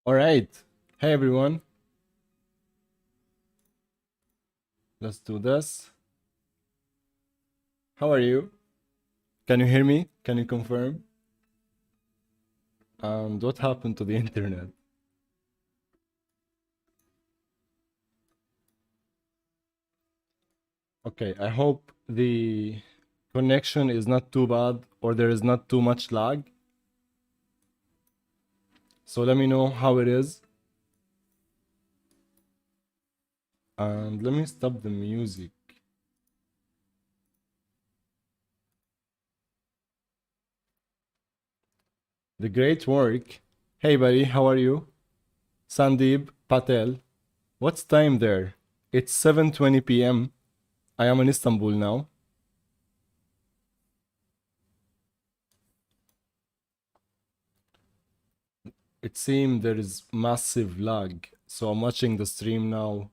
All right. Hey everyone. Let's do this. How are you? Can you hear me? Can you confirm? And what happened to the internet? Okay, I hope the connection is not too bad or there is not too much lag. So let me know how it is. And let me stop the music. The great work. Hey buddy, how are you? Sandeep Patel. What's time there? It's 7:20 p.m. I am in Istanbul now. It seems there is massive lag. So I'm watching the stream now.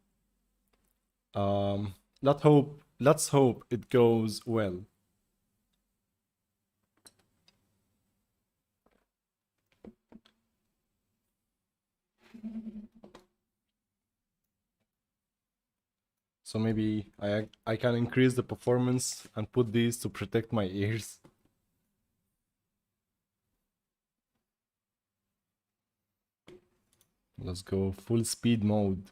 Let's hope it goes well. So maybe I can increase the performance and put these to protect my ears. Let's go full speed mode.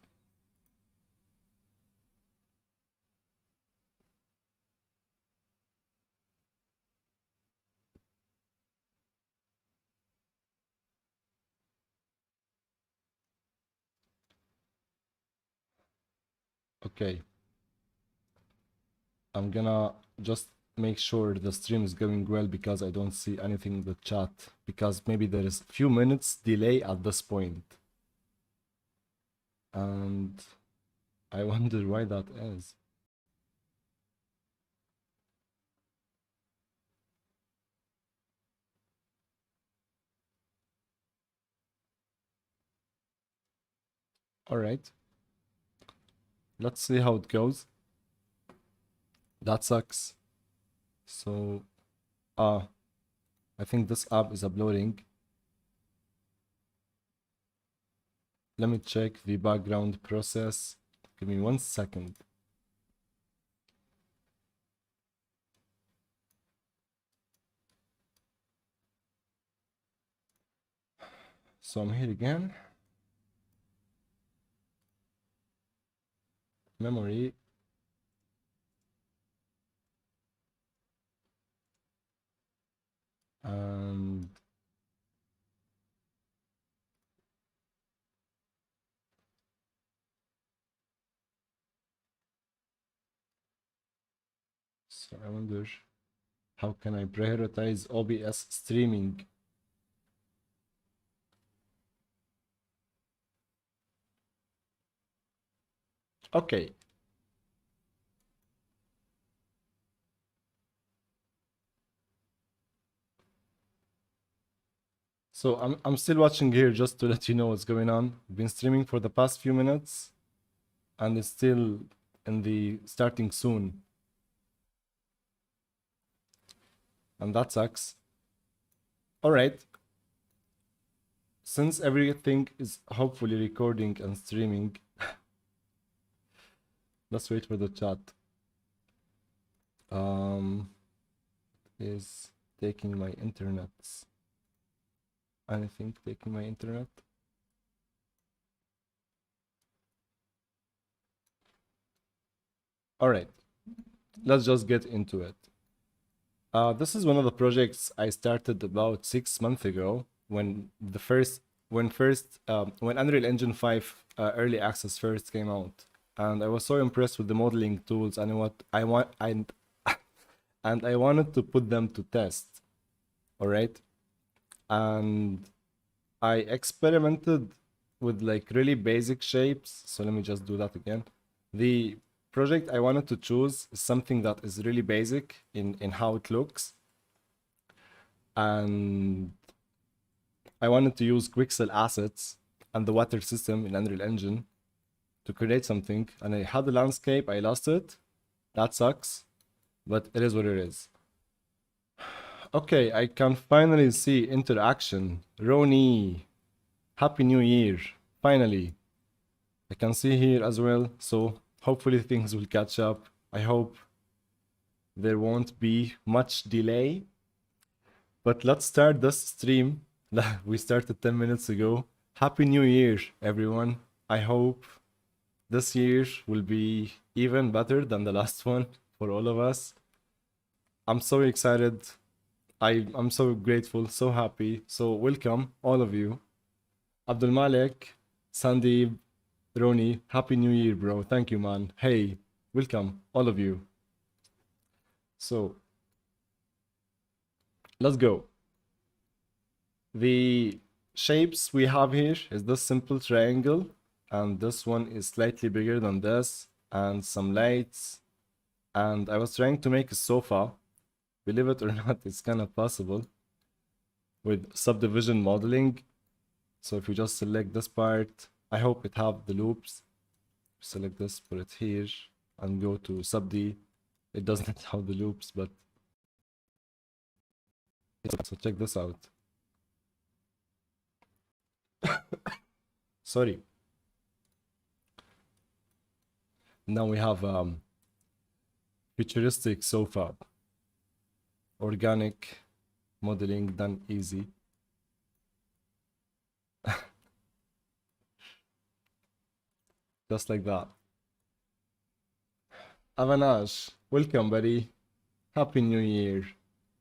Okay. I'm gonna just make sure the stream is going well because I don't see anything in the chat because maybe there is a few minutes delay at this point. And I wonder why that is. All right. Let's see how it goes. That sucks. So, I think this app is uploading. Let me check the background process. Give me 1 second. So I'm here again. Memory. And so I wonder how can I prioritize OBS streaming? Okay. So I'm still watching here just to let you know what's going on. I've been streaming for the past few minutes and it's still in the starting soon. And that sucks. All right. Since everything is hopefully recording and streaming, let's wait for the chat. Is taking my internet. Anything taking my internet? All right, let's just get into it. This is one of the projects I started about 6 months ago when Unreal Engine 5 early access first came out, and I was so impressed with the modeling tools and and I wanted to put them to test. All right, and I experimented with like really basic shapes. So let me just do that again. The project I wanted to choose is something that is really basic in how it looks. And I wanted to use Quixel assets and the water system in Unreal Engine to create something. And I had the landscape, I lost it. That sucks, but it is what it is. Okay, I can finally see interaction. Roni, Happy New Year. Finally. I can see here as well, so hopefully things will catch up. I hope there won't be much delay. But let's start this stream. We started 10 minutes ago. Happy New Year, everyone. I hope this year will be even better than the last one for all of us. I'm so excited. I'm so grateful, so happy. So welcome, all of you. Abdul Malik, Sandeep, Roni, Happy New Year, bro. Thank you, man. Hey, welcome, all of you. So, let's go. The shapes we have here is this simple triangle, and this one is slightly bigger than this, and some lights. And I was trying to make a sofa. Believe it or not, it's kind of possible with subdivision modeling. So if you just select this part, I hope it have the loops. Select this, put it here, and go to sub-D. It does not have the loops, but so check this out. Sorry. Now we have futuristic sofa. Organic modeling done easy. Just like that. Avanash, welcome, buddy. Happy New Year.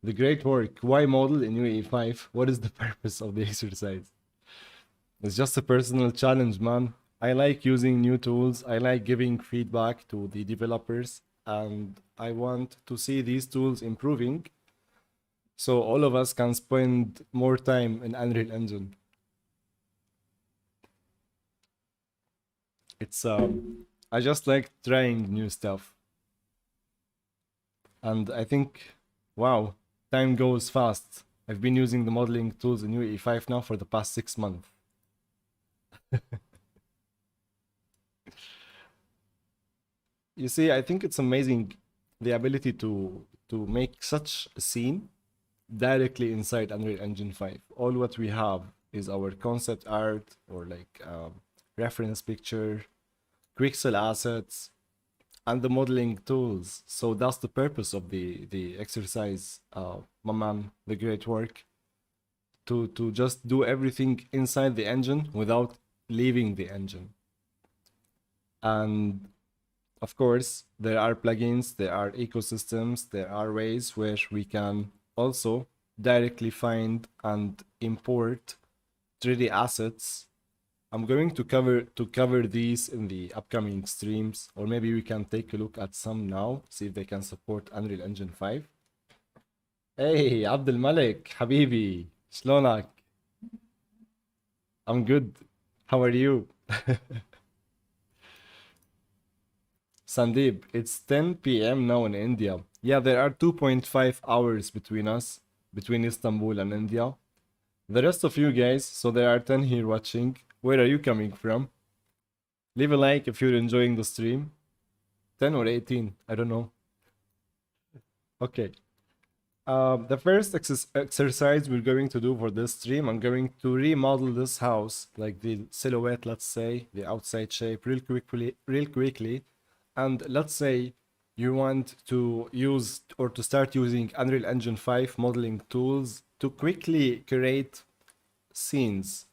The great work. Why model in UE5? What is the purpose of the exercise? It's just a personal challenge, man. I like using new tools. I like giving feedback to the developers, and I want to see these tools improving so all of us can spend more time in Unreal Engine. It's I just like trying new stuff. And I think, wow, time goes fast. I've been using the modeling tools in UE5 now for the past 6 months. You see, I think it's amazing the ability to make such a scene directly inside Unreal Engine 5. All what we have is our concept art or like reference picture, Quixel assets, and the modeling tools. So that's the purpose of the exercise, my man, the great work, to just do everything inside the engine without leaving the engine. And of course, there are plugins, there are ecosystems, there are ways where we can also directly find and import 3D assets. I'm going to cover these in the upcoming streams, or maybe we can take a look at some now, see if they can support Unreal Engine 5. Hey, Abdul Malik, Habibi, شلونك? I'm good. How are you? Sandeep, it's 10 p.m. now in India. Yeah, there are 2.5 hours between us, between Istanbul and India. The rest of you guys, so there are 10 here watching. Where are you coming from? Leave a like if you're enjoying the stream. 10 or 18, I don't know. Okay. The first exercise we're going to do for this stream, I'm going to remodel this house, like the silhouette, let's say, the outside shape, real quickly. And let's say you want to use or to start using Unreal Engine 5 modeling tools to quickly create scenes,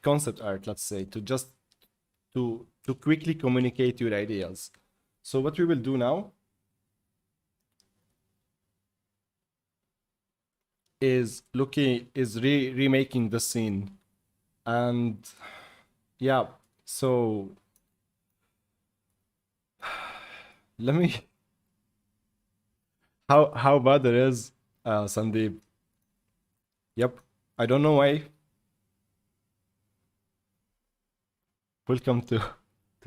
concept art, let's say, to just to quickly communicate your ideas. So what we will do now is remaking the scene. And yeah, so let me how bad it is, Sandeep. Yep, I don't know why. Welcome to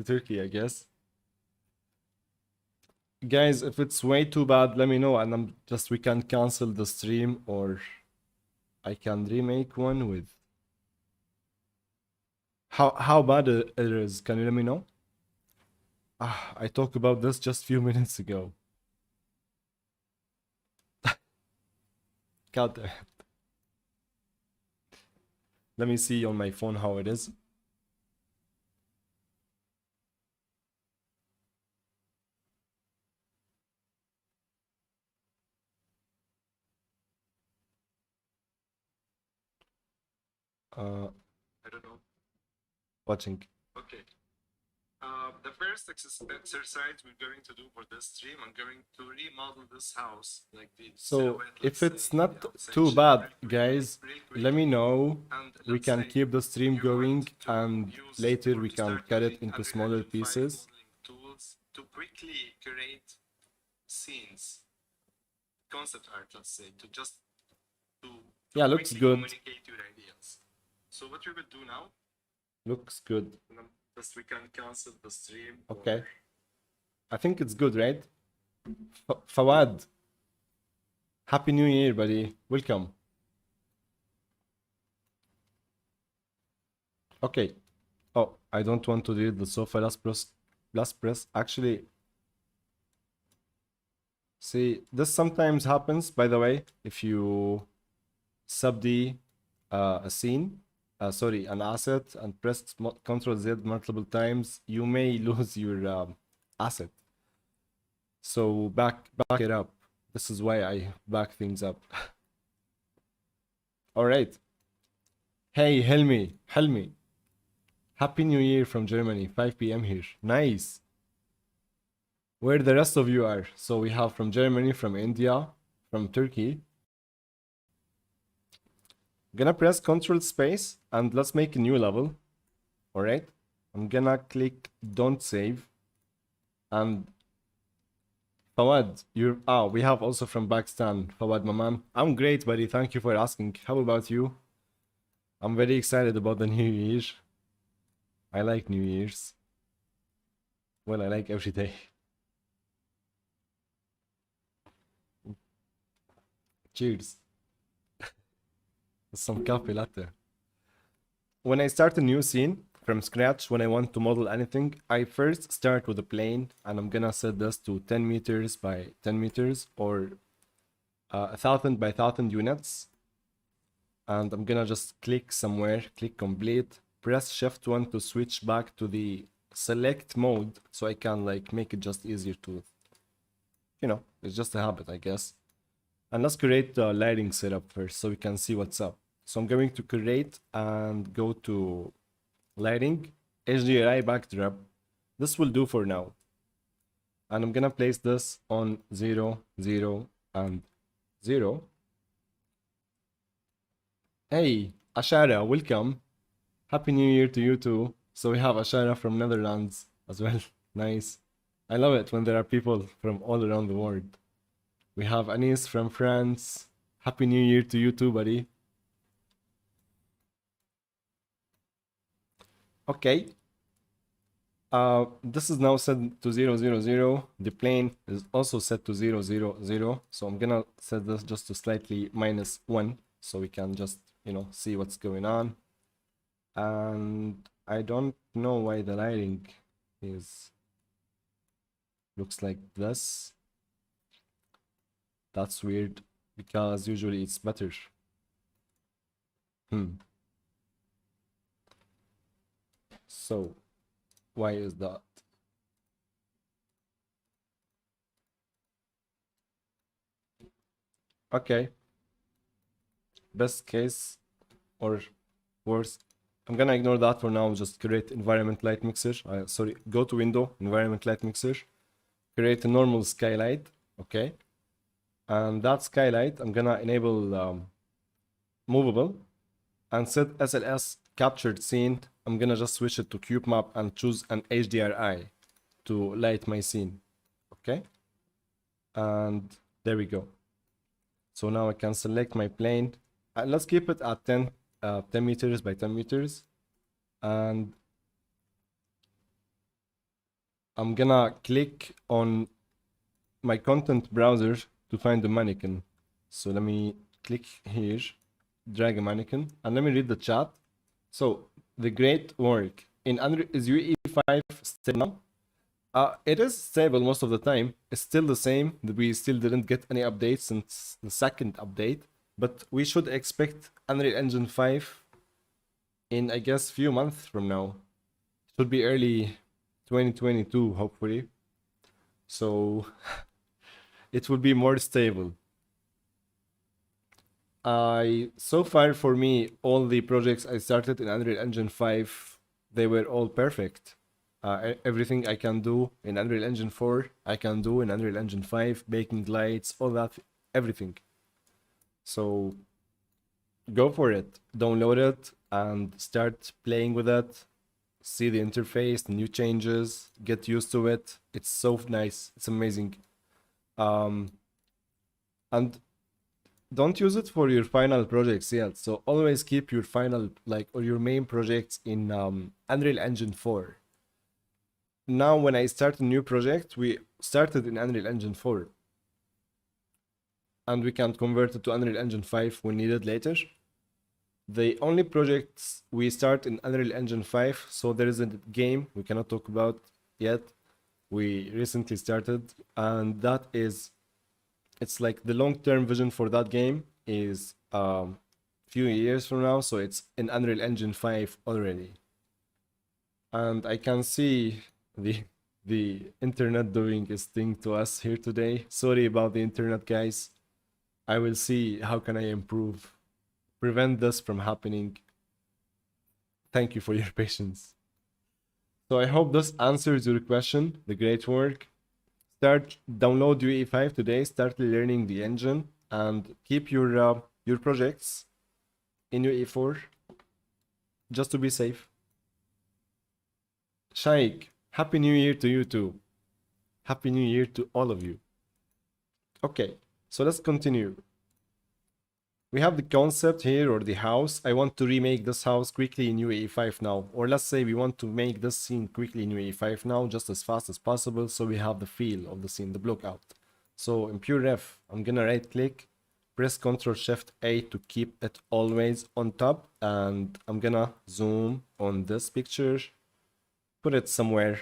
Turkey, I guess. Guys, if it's way too bad, let me know, and we can cancel the stream, or I can remake one with. How bad it is? Can you let me know? I talked about this just a few minutes ago. God damn it. Let me see on my phone how it is. I don't know. Watching. Okay. The first exercise we're going to do for this stream, I'm going to remodel this house, like the so if it's not too bad, guys, let me know. We can keep the stream going, and later we can cut it into smaller pieces. Tools to quickly create scenes, concept art, let's say, to just to yeah, looks good. Communicate your ideas. So what we will do now? Looks good. Just we can cancel the stream. Okay. I think it's good, right? Fawad. Happy New Year, buddy. Welcome. Okay. Oh, I don't want to delete the sofa last press. Actually, see, this sometimes happens, by the way, if you sub D a scene. Sorry, an asset, and press Ctrl Z multiple times, you may lose your asset. So back it up. This is why I back things up. All right. Hey, Helmi. Happy New Year from Germany, 5 p.m. here. Nice. Where the rest of you are. So we have from Germany, from India, from Turkey. Gonna press Ctrl space and let's make a new level. All right. I'm gonna click don't save. And Fawad, we have also from Pakistan, Fawad Maman. I'm great, buddy. Thank you for asking. How about you? I'm very excited about the New Year. I like New Year's. Well, I like every day. Cheers. Some coffee latte. When I start a new scene from scratch, when I want to model anything, I first start with a plane, and I'm gonna set this to 10 meters by 10 meters, or 1,000 by 1,000 units. And I'm gonna just click somewhere, click complete, press Shift 1 to switch back to the select mode, so I can like make it just easier to, you know, it's just a habit, I guess. And let's create the lighting setup first so we can see what's up. So I'm going to create and go to lighting, HDRI backdrop. This will do for now. And I'm gonna place this on 0, 0, and 0. Hey, Ashara, welcome. Happy New Year to you too. So we have Ashara from Netherlands as well. Nice. I love it when there are people from all around the world. We have Anis from France. Happy New Year to you too, buddy. Okay. This is now set to 0, 0, 0. The plane is also set to 0, 0, 0. So I'm gonna set this just to slightly -1 so we can just, you know, see what's going on. And I don't know why the lighting looks like this. That's weird because usually it's better. So why is that? Okay. Best case or worst. I'm gonna ignore that for now. Just create environment light mixer. Sorry, go to window, environment light mixer. Create a normal skylight. Okay. And that skylight, I'm gonna enable movable and set SLS captured scene. I'm gonna just switch it to cube map and choose an HDRI to light my scene. Okay. And there we go. So now I can select my plane. Let's keep it at 10 meters by 10 meters. And I'm gonna click on my content browser to find the mannequin. So let me click here, drag a mannequin, and let me read the chat. So the great work in Unreal is UE5 stable now? It is stable most of the time. It's still the same. We still didn't get any updates since the second update, but we should expect Unreal Engine 5 in, I guess, few months from now. It will be early 2022, hopefully. So it will be more stable. So far for me, all the projects I started in Unreal Engine 5, they were all perfect. Everything I can do in Unreal Engine 4, I can do in Unreal Engine 5, baking lights, all that, everything. So go for it, download it, and start playing with it. See the interface, the new changes, get used to it. It's so nice, it's amazing. And don't use it for your final projects yet. So always keep your final, like, or your main projects in Unreal Engine 4. Now, when I start a new project, we started in Unreal Engine 4. And we can convert it to Unreal Engine 5 when needed later. The only projects we start in Unreal Engine 5, so there is a game we cannot talk about yet. We recently started, and that is, it's like the long-term vision for that game is few years from now, so it's in Unreal Engine 5 already. And I can see the internet doing its thing to us here today. Sorry about the internet, guys. I will see how can I improve, prevent this from happening. Thank you for your patience. So I hope this answers your question. The great work. Download UE5 today. Start learning the engine and keep your projects in UE4 just to be safe. Shaikh, Happy New Year to you too. Happy New Year to all of you. Okay, so let's continue. We have the concept here, or the house. I want to remake this house quickly in UE5 now. Or let's say we want to make this scene quickly in UE5 now, just as fast as possible, so we have the feel of the scene, the blockout. So in Pure Ref, I'm gonna right click, press Ctrl Shift A to keep it always on top, and I'm gonna zoom on this picture, put it somewhere,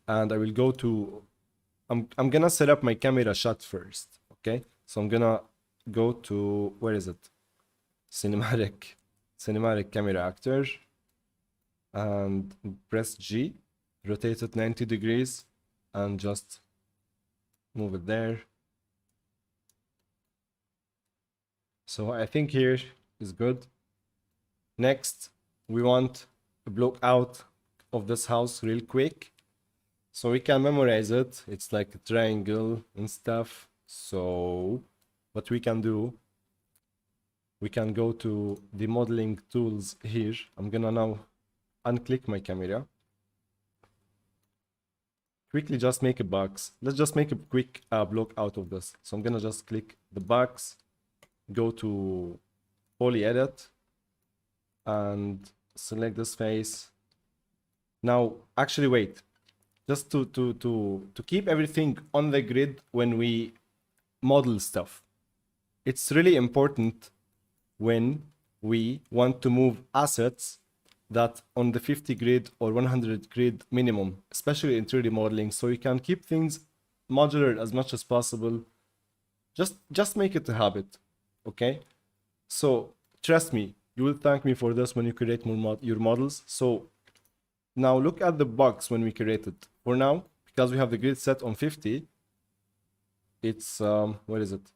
and I will go to, I'm gonna set up my camera shot first, okay? So I'm gonna go to, where is it? Cinematic camera actor, and press G, rotate it 90 degrees, and just move it there. So I think here is good. Next, we want a block out of this house real quick, so we can memorize it. It's like a triangle and stuff. So what we can do, we can go to the modeling tools here. I'm gonna now unclick my camera. Quickly just make a box. Let's just make a quick block out of this. So I'm gonna just click the box, go to poly edit, and select this face. Now, actually wait, just to keep everything on the grid when we model stuff. It's really important when we want to move assets that on the 50 grid or 100 grid minimum, especially in 3D modeling, so you can keep things modular as much as possible. Just make it a habit, okay? So trust me, you will thank me for this when you create more your models. So now look at the box when we create it. For now, because we have the grid set on 50, it's where is it?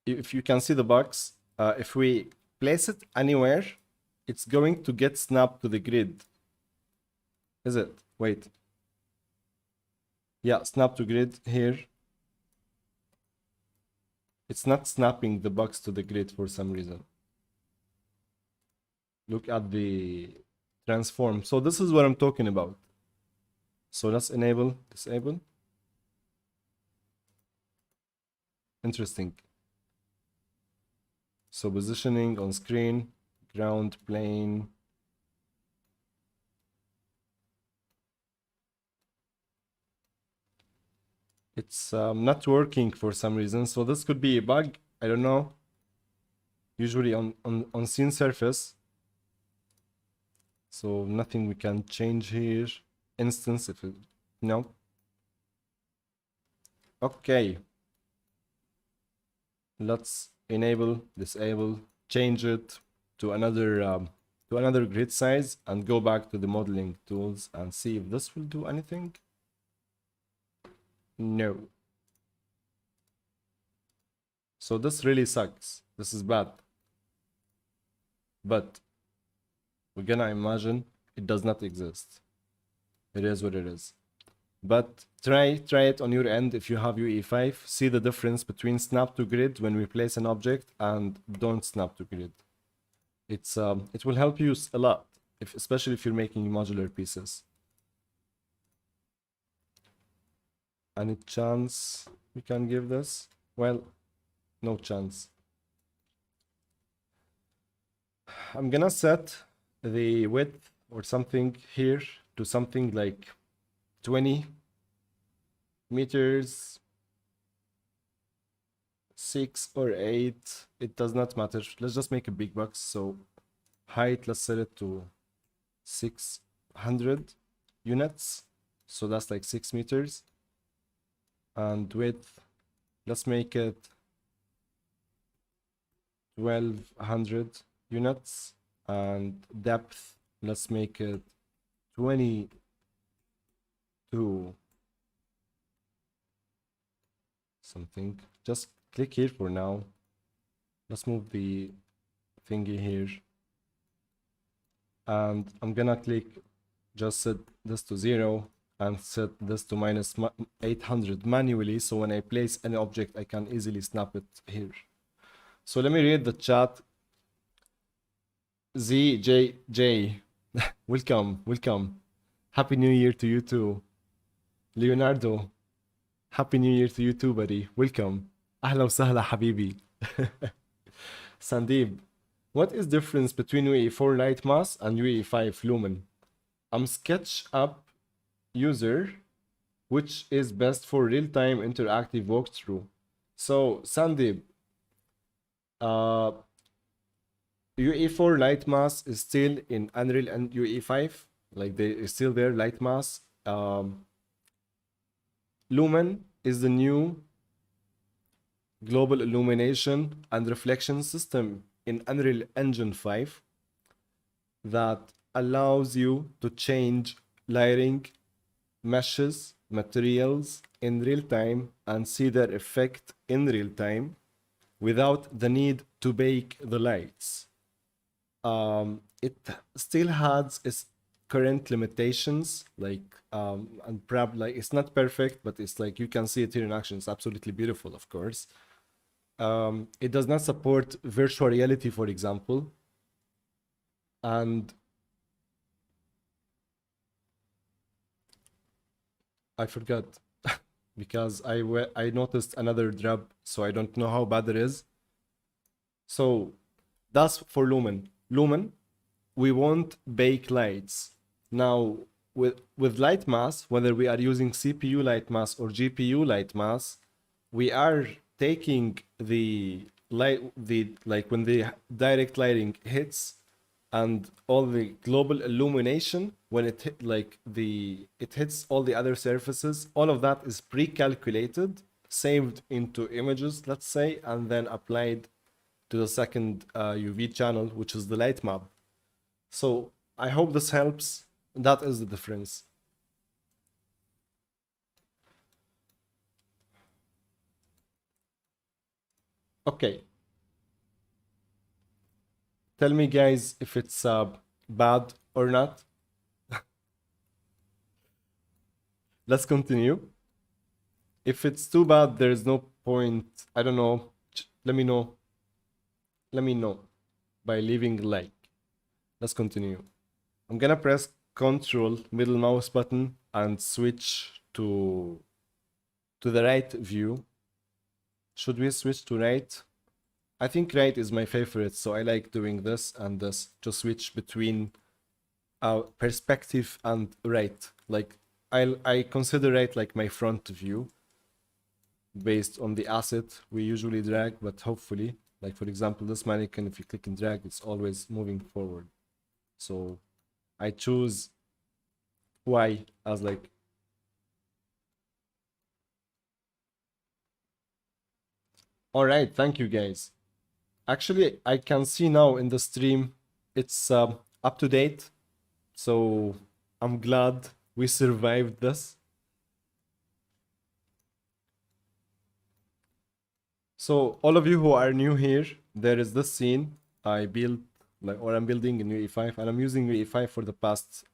If you can see the box, if we place it anywhere, it's going to get snapped to the grid. Is it? Wait. Yeah, snap to grid here. It's not snapping the box to the grid for some reason. Look at the transform. So this is what I'm talking about. So let's enable, disable. Interesting. So positioning on screen, ground plane. It's not working for some reason. So this could be a bug. I don't know. Usually on scene surface. So nothing we can change here. Instance, if it, no. Okay. Let's enable, disable, change it to another grid size, and go back to the modeling tools and see if this will do anything. No. So this really sucks. This is bad. But we're gonna imagine it does not exist. It is what it is. But try it on your end if you have UE5. See the difference between snap to grid when we place an object and don't snap to grid. It will help you a lot, especially if you're making modular pieces. Any chance we can give this? Well, no chance. I'm gonna set the width or something here to something like 20 meters, 6 or 8. It does not matter. Let's just make a big box. So height, let's set it to 600 units. So that's like 6 meters. And width, let's make it 1200 units. And depth, let's make it 22 something. Just click here for now. Let's move the thingy here. And I'm gonna click, just set this to 0 and set this to minus 800 manually. So when I place any object, I can easily snap it here. So let me read the chat. ZJJ, welcome. Happy New Year to you too. Leonardo, Happy New Year to you too, buddy. Welcome. أهلا وسهلا حبيبي. Sandeep, what is difference between UE4 light mass and UE5 lumen? I'm SketchUp user, which is best for real-time interactive walkthrough. So Sandeep, UE4 light mass is still in Unreal and UE5, like they are still there, light mass. Lumen is the new global illumination and reflection system in Unreal Engine 5 that allows you to change lighting, meshes, materials in real time and see their effect in real time without the need to bake the lights. It still has its current limitations, like and perhaps like it's not perfect, but it's like you can see it here in action. It's absolutely beautiful, of course. It does not support virtual reality, for example, and I forgot because I noticed another drop, so I don't know how bad it is. So that's for Lumen. Lumen, we won't bake lights. Now, with light mass, whether we are using CPU light mass or GPU light mass, we are taking the light, like when the direct lighting hits and all the global illumination, when it hit, it hits all the other surfaces, all of that is pre-calculated, saved into images, let's say, and then applied to the second UV channel, which is the light map. So I hope this helps. That is the difference. Okay. Tell me, guys, if it's bad or not. Let's continue. If it's too bad, there is no point. I don't know. Let me know. Let me know by leaving a like. Let's continue. I'm gonna press Control middle mouse button and switch to the right view. Should we switch to right? I think right is my favorite, so I like doing this and this to switch between perspective and right. Like I consider right like my front view based on the asset we usually drag, but hopefully, like for example, this mannequin, if you click and drag, it's always moving forward. So I choose Y as like. All right, thank you guys. Actually, I can see now in the stream it's up to date. So I'm glad we survived this. So all of you who are new here, there is this scene I built, like, or I'm building in UE5, and I'm using UE5 for the past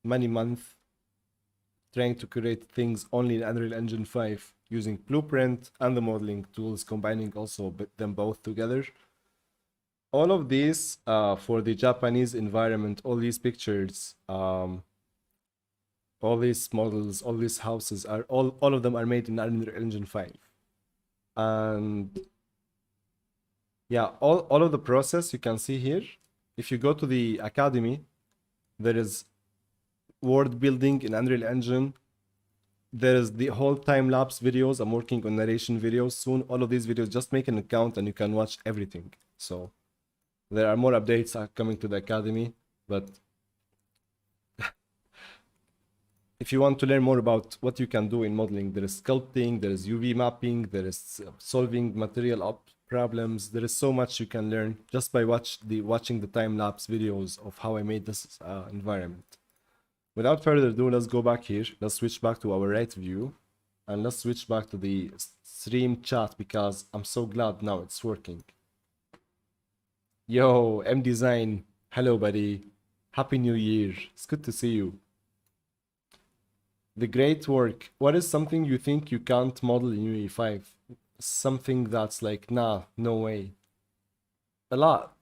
many months, trying to create things only in Unreal Engine 5 using Blueprint and the modeling tools, combining also them both together. All of these for the Japanese environment, all these pictures, all these models, all these houses are all of them are made in Unreal Engine 5. And yeah, all of the process you can see here. If you go to the academy, there is world building in Unreal Engine. There is the whole time-lapse videos. I'm working on narration videos soon. All of these videos, just make an account and you can watch everything. So there are more updates coming to the academy, but if you want to learn more about what you can do in modeling, there is sculpting, there is UV mapping, there is solving material problems. There is so much you can learn just by watching the time-lapse videos of how I made this environment. Without further ado, let's go back here. Let's switch back to our right view and let's switch back to the stream chat because I'm so glad now it's working. Yo, M Design. Hello, buddy. Happy New Year. It's good to see you. The great work. What is something you think you can't model in UE5? Something that's like, nah, no way. A lot.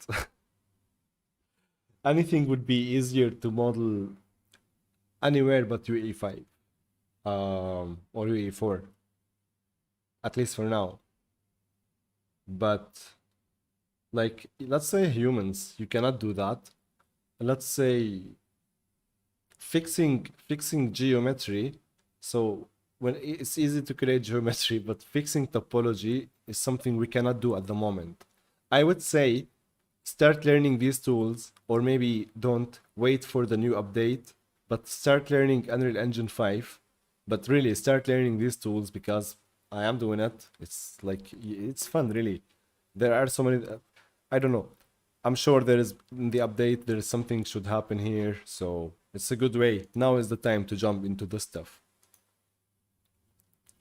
Anything would be easier to model anywhere but UE5 or UE4, at least for now. But like, let's say humans, you cannot do that. Let's say fixing geometry. So when it's easy to create geometry, but fixing topology is something we cannot do at the moment. I would say start learning these tools, or maybe don't wait for the new update, but start learning Unreal Engine 5. But really start learning these tools because I am doing it. It's like, it's fun, really. There are so many, I don't know. I'm sure there is, in the update, there is something should happen here. So it's a good way. Now is the time to jump into this stuff.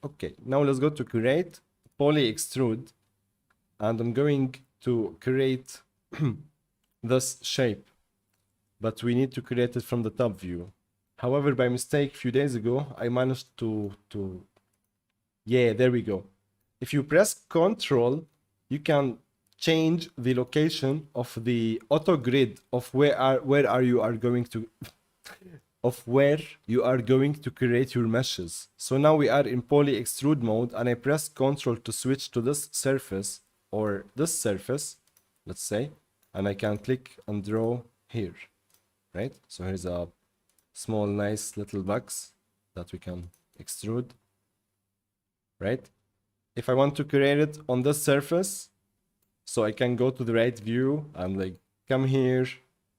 Okay, now let's go to create poly extrude. And I'm going to create this shape, but we need to create it from the top view. However, by mistake, a few days ago, I managed to yeah, there we go. If you press Control, you can change the location of the auto grid of where you are going to create your meshes. So now we are in poly extrude mode, and I press Control to switch to this surface or this surface, let's say, and I can click and draw here, right? So here's a small, nice little box that we can extrude, right? If I want to create it on this surface, so I can go to the right view and like come here,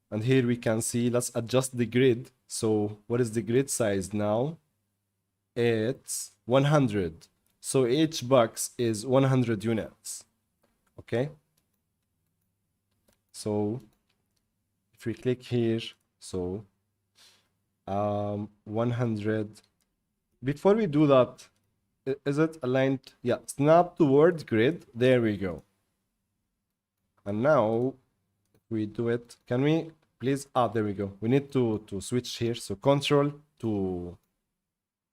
and here we can see, let's adjust the grid. So what is the grid size now? It's 100. So each box is 100 units. Okay. So if we click here, so 100. Before we do that, is it aligned? Yeah, snap toward grid. There we go. And now if we do it, can we please? There we go. We need to switch here. So control to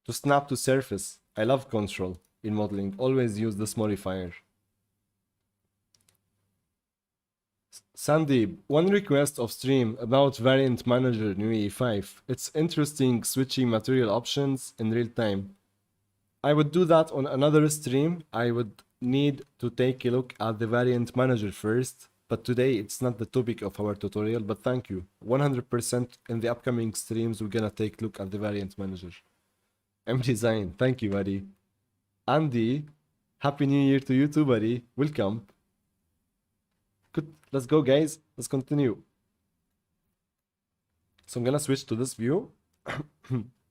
snap to surface. I love control in modeling. Always use this modifier. Sandeep, one request of stream about variant manager in UE5. It's interesting switching material options in real time. I would do that on another stream. I would need to take a look at the variant manager first, but today it's not the topic of our tutorial, but thank you. 100% in the upcoming streams, we're gonna take a look at the variant manager. M Design, thank you, buddy. Andy, Happy New Year to you too, buddy. Welcome. Good. Let's go, guys. Let's continue. So I'm gonna switch to this view.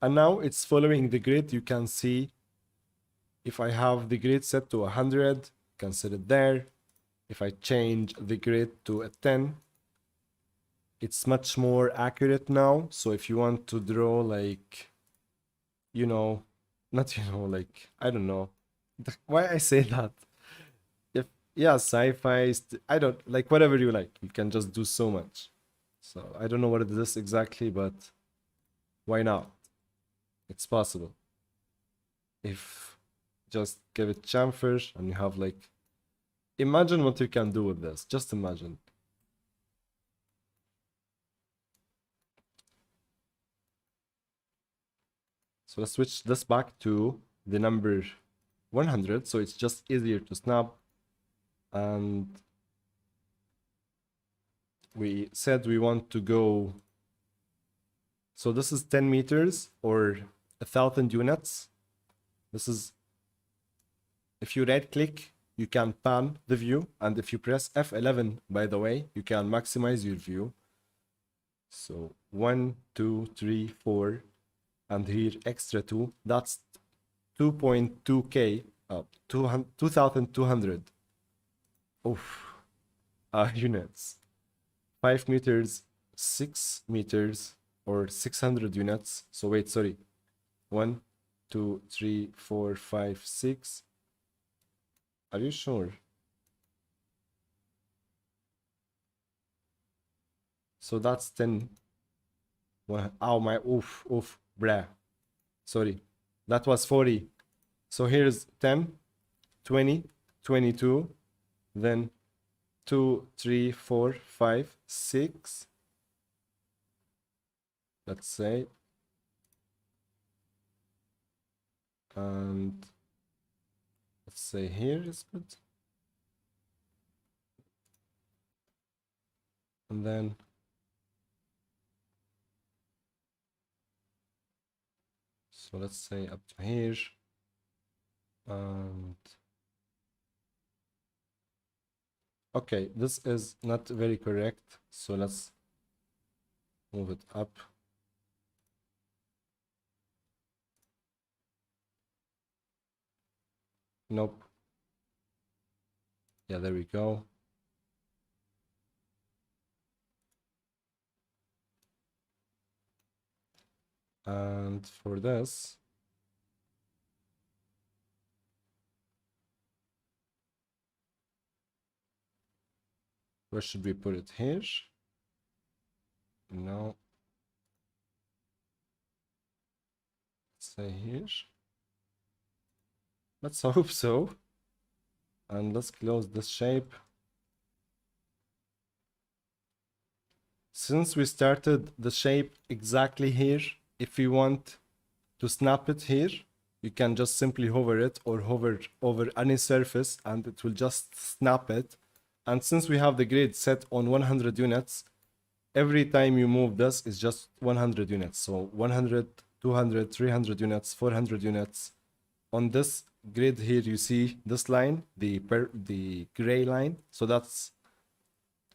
And now it's following the grid. You can see if I have the grid set to 100, you can set it there. if I change the grid to a 10, it's much more accurate now. So if you want to draw like, you know, not, you know, like, I don't know why I say that. If, yeah, sci-fi, I don't like whatever you like. You can just do so much. So I don't know what it is exactly, but why not? It's possible. If just give it chamfer and you have like, imagine what you can do with this. Just imagine. So let's switch this back to the number 100. So it's just easier to snap. And we said we want to go. So this is 10 meters or 1,000 units. This is, if you right click, you can pan the view. And if you press F11, by the way, you can maximize your view. So 1, 2, 3, 4, and here extra 2. That's 2.2K, 2,200 units. 5 meters, 6 meters, or 600 units. So wait, sorry. 1, 2, 3, 4, 5, 6. Are you sure? So that's 10. Oh my, oof, bruh. Sorry. That was 40. So here's 10, 20, 22, then 2, 3, 4, 5, 6. Let's say. And let's say here is good. And then so let's say up to here. And okay, this is not very correct. So let's move it up. Nope. Yeah, there we go. And for this, where should we put it? Here? No. Let's say here. Let's hope so. And let's close this shape. Since we started the shape exactly here, if you want to snap it here, you can just simply hover it or hover over any surface and it will just snap it. And since we have the grid set on 100 units, every time you move this is just 100 units. So 100, 200, 300 units, 400 units. On this grid here, you see this line, the gray line. So that's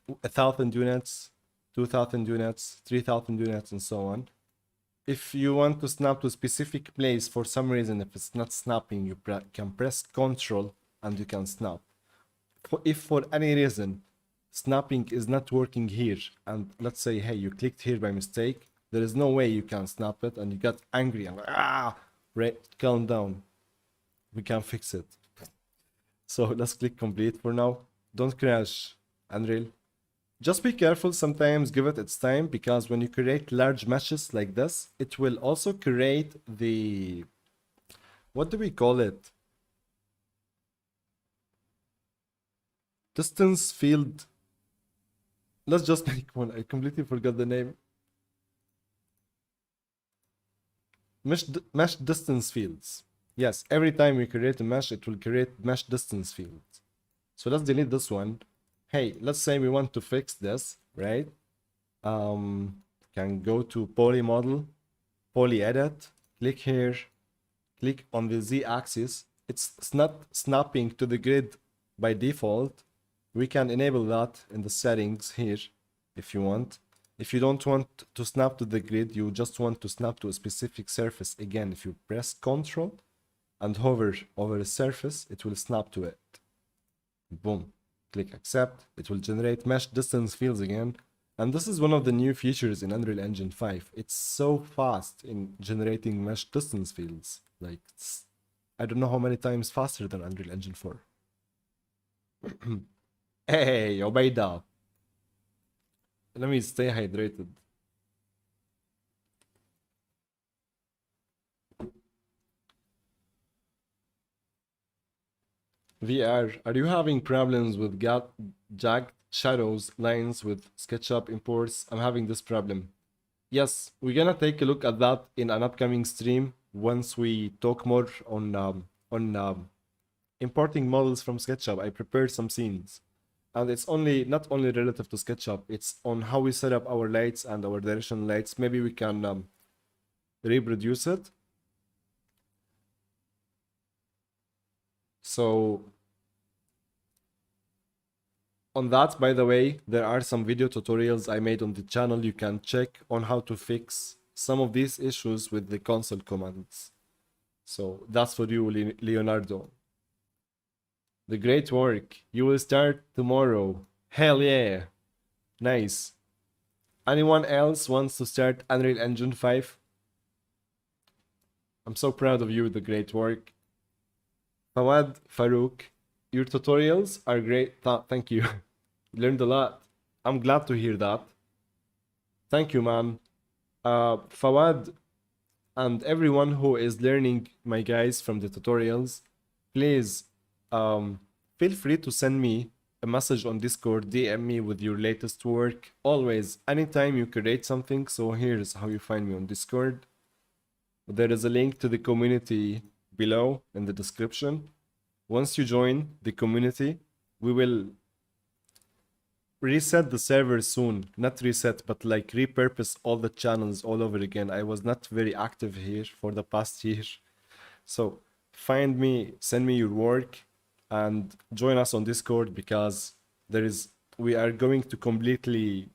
1,000 units, 2,000 units, 3,000 units, and so on. If you want to snap to a specific place for some reason, if it's not snapping, you can press Ctrl and you can snap. If for any reason snapping is not working here, and let's say, hey, you clicked here by mistake, there is no way you can snap it, and you got angry and like, right, calm down. We can fix it. So let's click complete for now. Don't crash, Unreal. Just be careful sometimes, give it its time, because when you create large meshes like this, it will also create the, what do we call it? Distance field. Let's just make one. I completely forgot the name. Mesh distance fields. Yes, every time we create a mesh, it will create mesh distance fields. So let's delete this one. Hey, let's say we want to fix this, right? Can go to poly model, poly edit, click here, click on the Z axis. It's not snapping to the grid by default. We can enable that in the settings here if you want. If you don't want to snap to the grid, you just want to snap to a specific surface. Again, if you press Ctrl and hover over a surface, it will snap to it. Boom. Click accept. It will generate mesh distance fields again. And this is one of the new features in Unreal Engine 5. It's so fast in generating mesh distance fields. Like, I don't know how many times faster than Unreal Engine 4. Hey, Obeida. Let me stay hydrated. VR, are you having problems with jagged shadows lines with SketchUp imports? I'm having this problem. Yes, we're gonna take a look at that in an upcoming stream once we talk more on importing models from SketchUp. I prepared some scenes, and it's not only relative to SketchUp. It's on how we set up our lights and our direction lights. Maybe we can reproduce it. So on that, by the way, there are some video tutorials I made on the channel. You can check on how to fix some of these issues with the console commands. So that's for you, Leonardo. The great work. You will start tomorrow. Hell yeah. Nice. Anyone else wants to start Unreal Engine 5? I'm so proud of you with the great work. Fawad Farouk, your tutorials are great. Thank you. Learned a lot. I'm glad to hear that. Thank you, man. Fawad and everyone who is learning, my guys, from the tutorials, please feel free to send me a message on Discord, DM me with your latest work. Always, anytime you create something. So here's how you find me on Discord. There is a link to the community below in the description. Once you join the community, we will reset the server soon. Not reset, but like repurpose all the channels all over again. I was not very active here for the past year. So find me, send me your work, and join us on Discord, because we are going to completely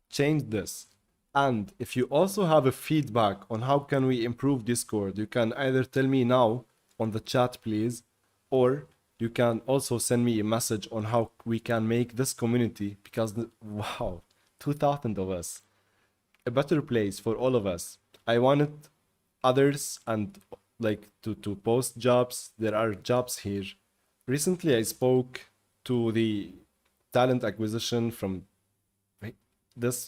change this. And if you also have a feedback on how can we improve Discord, you can either tell me now on the chat, please, or you can also send me a message on how we can make this community, because wow, 2,000 of us, a better place for all of us. I wanted others and like to post jobs. There are jobs here. Recently I spoke to the talent acquisition from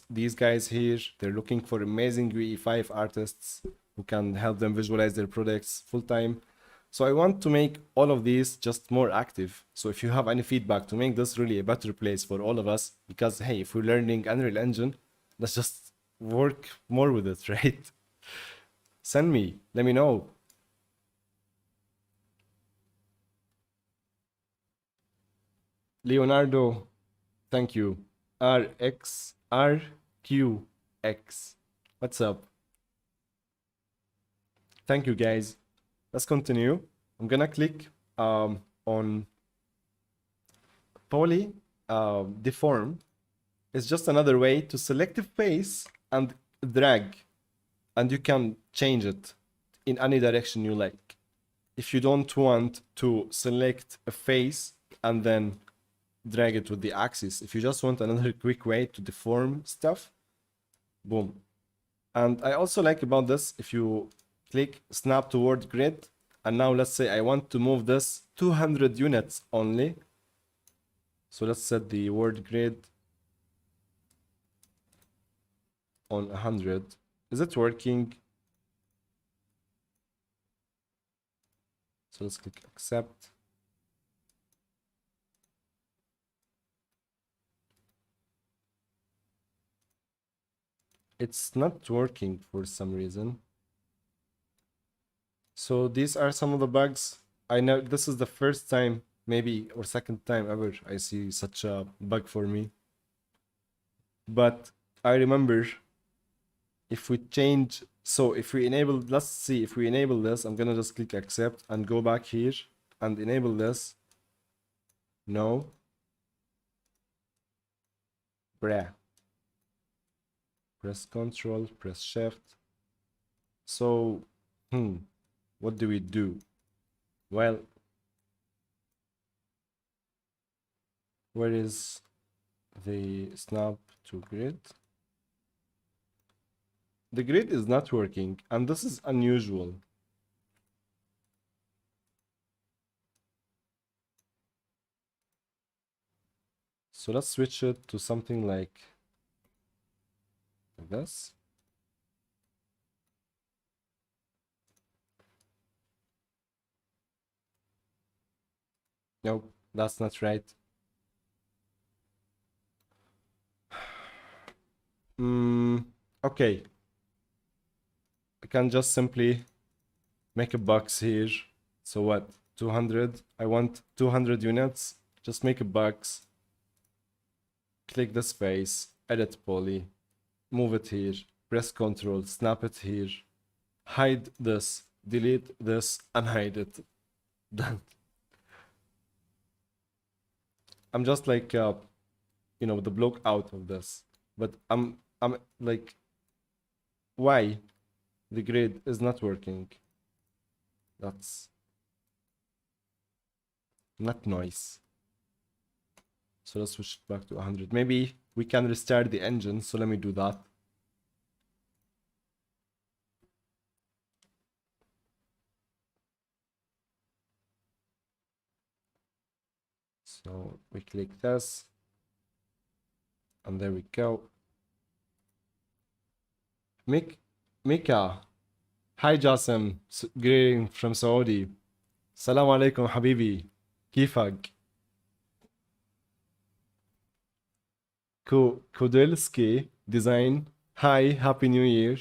these guys here. They're looking for amazing UE5 artists who can help them visualize their products full time. So I want to make all of these just more active. So if you have any feedback to make this really a better place for all of us, because hey, if we're learning Unreal Engine, let's just work more with it, right? Send me, let me know. Leonardo, thank you. RXRQX. What's up? Thank you, guys. Let's continue. I'm gonna click on poly deform. It's just another way to select a face and drag, and you can change it in any direction you like. If you don't want to select a face and then drag it with the axis, if you just want another quick way to deform stuff, boom. And I also like about this, if you click snap toward grid, and now let's say I want to move this 200 units only. So let's set the word grid on 100. Is it working? So let's click accept. It's not working for some reason. So these are some of the bugs. I know this is the first time, maybe, or second time ever I see such a bug for me. But I remember if we change, so if we enable, let's see, if we enable this, I'm gonna just click accept and go back here and enable this. No. Bruh. Press Ctrl, press Shift. So, what do we do? Well, Where is the snap to grid? The grid is not working, and this is unusual. So let's switch it to something like this. Nope, that's not right. Okay. I can just simply make a box here. So what? 200. I want 200 units. Just make a box. Click the space. Edit poly. Move it here. Press Ctrl. Snap it here. Hide this. Delete this and hide it. Done. I'm just like, the block out of this. But I'm like, why the grid is not working? That's not nice. So let's switch it back to 100. Maybe we can restart the engine. So let me do that. So we click this. And there we go. Mika. Hi Jasim. Greeting from Saudi. Salam alaikum habibi. كيفك؟ كودلسكي ديزاين. Hi, happy new year.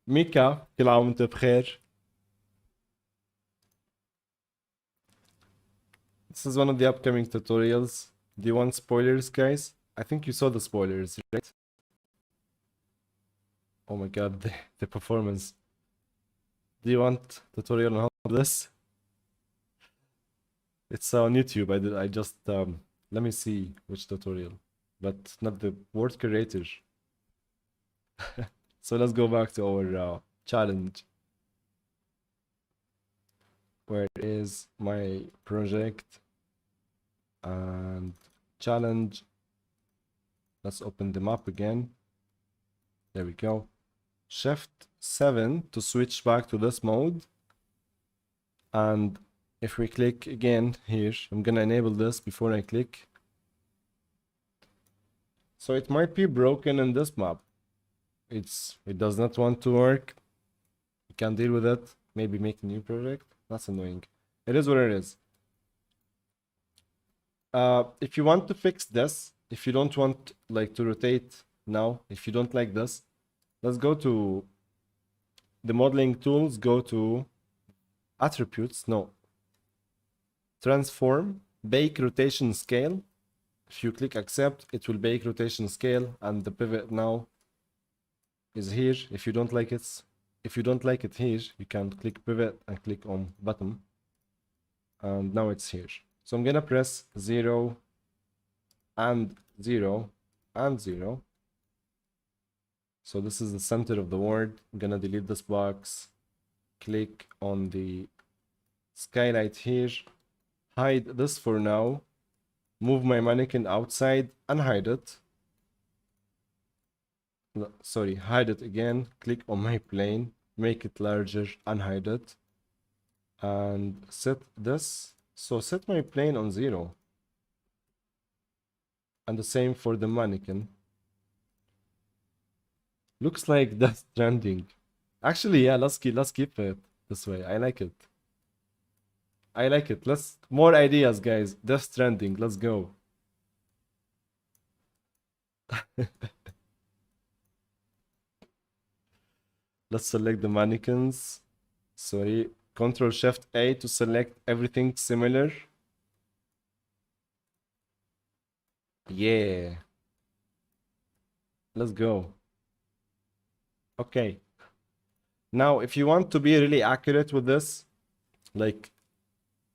ميكا كل عام وانت بخير. This is one of the upcoming tutorials. Do you want spoilers, guys? I think you saw the spoilers, right? Oh my god, the performance. Do you want tutorial on how to do this? It's on YouTube. I just let me see which tutorial, but not the word creator. So let's go back to our challenge. Where is my project and challenge? Let's open the map again. There we go. Shift 7 to switch back to this mode. And if we click again here, I'm gonna enable this before I click. So it might be broken in this map. It does not want to work. You can deal with it. Maybe make a new project. That's annoying. It is what it is. If you want to fix this, if you don't want like to rotate now, if you don't like this, let's go to the modeling tools, go to attributes, no, transform, bake rotation scale. If you click accept, it will bake rotation scale, and the pivot now is here. If you don't like it here, you can click pivot and click on bottom, and now it's here. So I'm gonna press 0 and 0 and 0. So this is the center of the word. I'm gonna delete this box, click on the skylight here, hide this for now, move my mannequin outside and hide it. No, sorry, hide it again, click on my plane, make it larger and hide it, and set this. So set my plane on 0. And the same for the mannequin. Looks like that's trending. Actually, yeah, let's keep it this way. I like it. Let's more ideas, guys. Death Stranding. Let's go. Let's select the mannequins. Sorry. Control Shift A to select everything similar. Yeah. Let's go. Okay. Now, if you want to be really accurate with this, like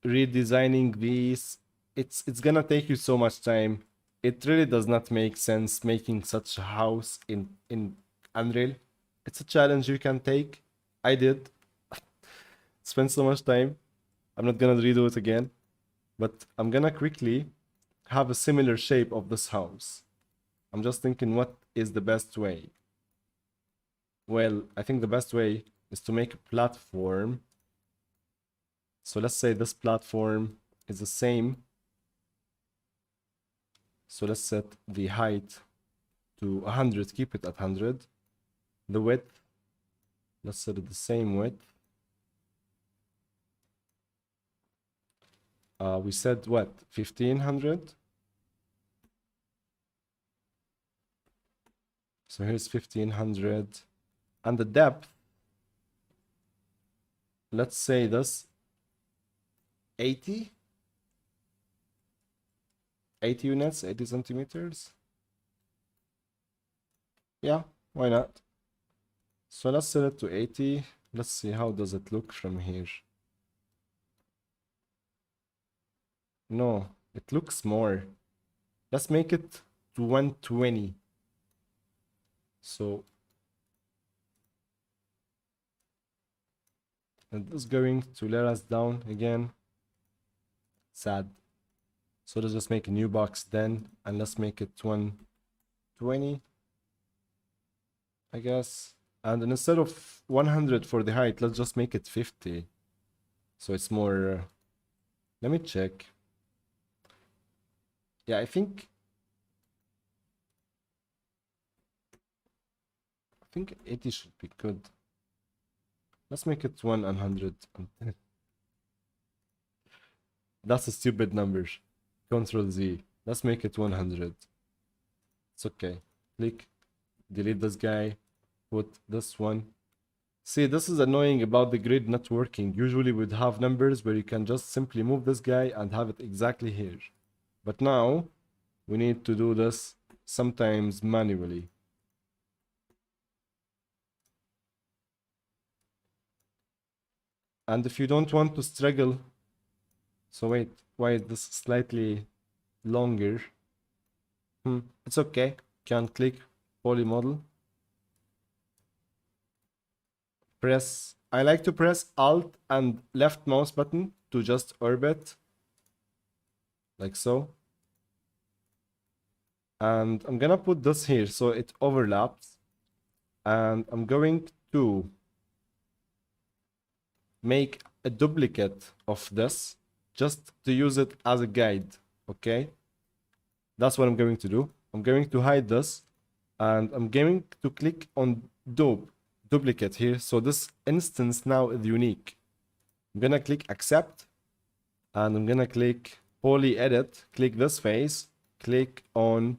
redesigning these, it's gonna take you so much time. It really does not make sense making such a house in Unreal. It's a challenge you can take. I did. Spend so much time. I'm not gonna redo it again, but I'm gonna quickly have a similar shape of this house. I'm just thinking what is the best way. Well, I think the best way is to make a platform. So let's say this platform is the same. So let's set the height to 100, keep it at 100. The width, let's set it the same width. We said what, 1500? So here's 1500. And the depth, let's say this 80 units, 80 centimeters. Yeah, why not? So let's set it to 80. Let's see how does it look from here. No, it looks more. Let's make it to 120. So and this is going to let us down again. Sad. So let's just make a new box then, and let's make it 120, I guess. And instead of 100 for the height, let's just make it 50. So it's more. Let me check. Yeah, I think 80 should be good. Let's make it 100. That's a stupid number. Control Z. Let's make it 100. It's okay. Click, delete this guy, put this one. See, this is annoying about the grid not working. Usually we'd have numbers where you can just simply move this guy and have it exactly here. But now we need to do this sometimes manually. And if you don't want to struggle, so wait, why is this slightly longer? It's okay. Can click poly model. Press, I like to press Alt and left mouse button to just orbit. Like so. And I'm gonna put this here so it overlaps. And I'm going to make a duplicate of this just to use it as a guide. Okay, that's what I'm going to do. I'm going to hide this and I'm going to click on duplicate here, so this instance now is unique. I'm gonna click accept and I'm gonna click poly edit, click this face, click on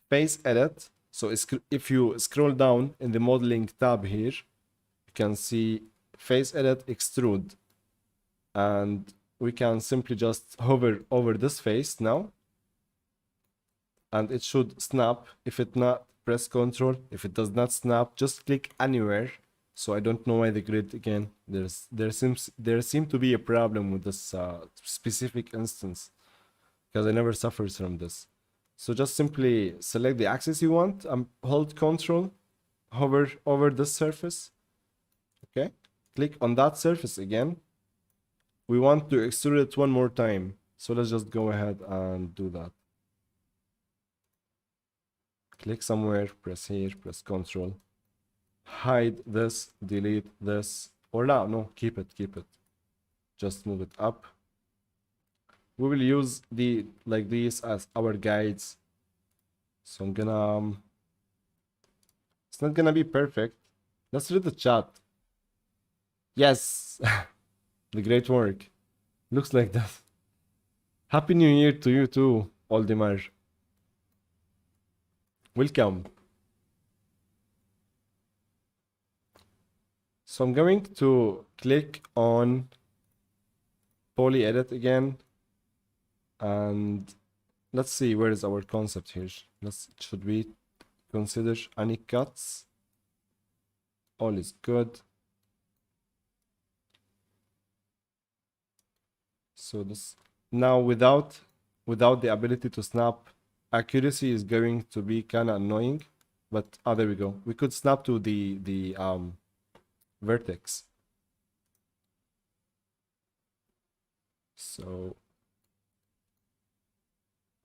face edit. So if you scroll down in the modeling tab here, you can see face edit extrude, and we can simply just hover over this face now and it should snap. If it not, press Ctrl. If it does not snap, just click anywhere. So I don't know why the grid again. There seems to be a problem with this specific instance because I never suffered from this. So just simply select the axis you want and hold Ctrl, hover over this surface. Okay, click on that surface again. We want to extrude it one more time. So let's just go ahead and do that. Click somewhere, press here, press Ctrl. Hide this, delete this, or no, keep it. Just move it up. We will use the like these as our guides. So I'm gonna, it's not gonna be perfect. Let's read the chat. Yes, the great work. Looks like that. Happy New Year to you too, Oldemar. Welcome. So I'm going to click on poly edit again. And let's see, where is our concept here? Should we consider any cuts? All is good. So this now without the ability to snap, accuracy is going to be kind of annoying. But there we go. We could snap to the vertex. So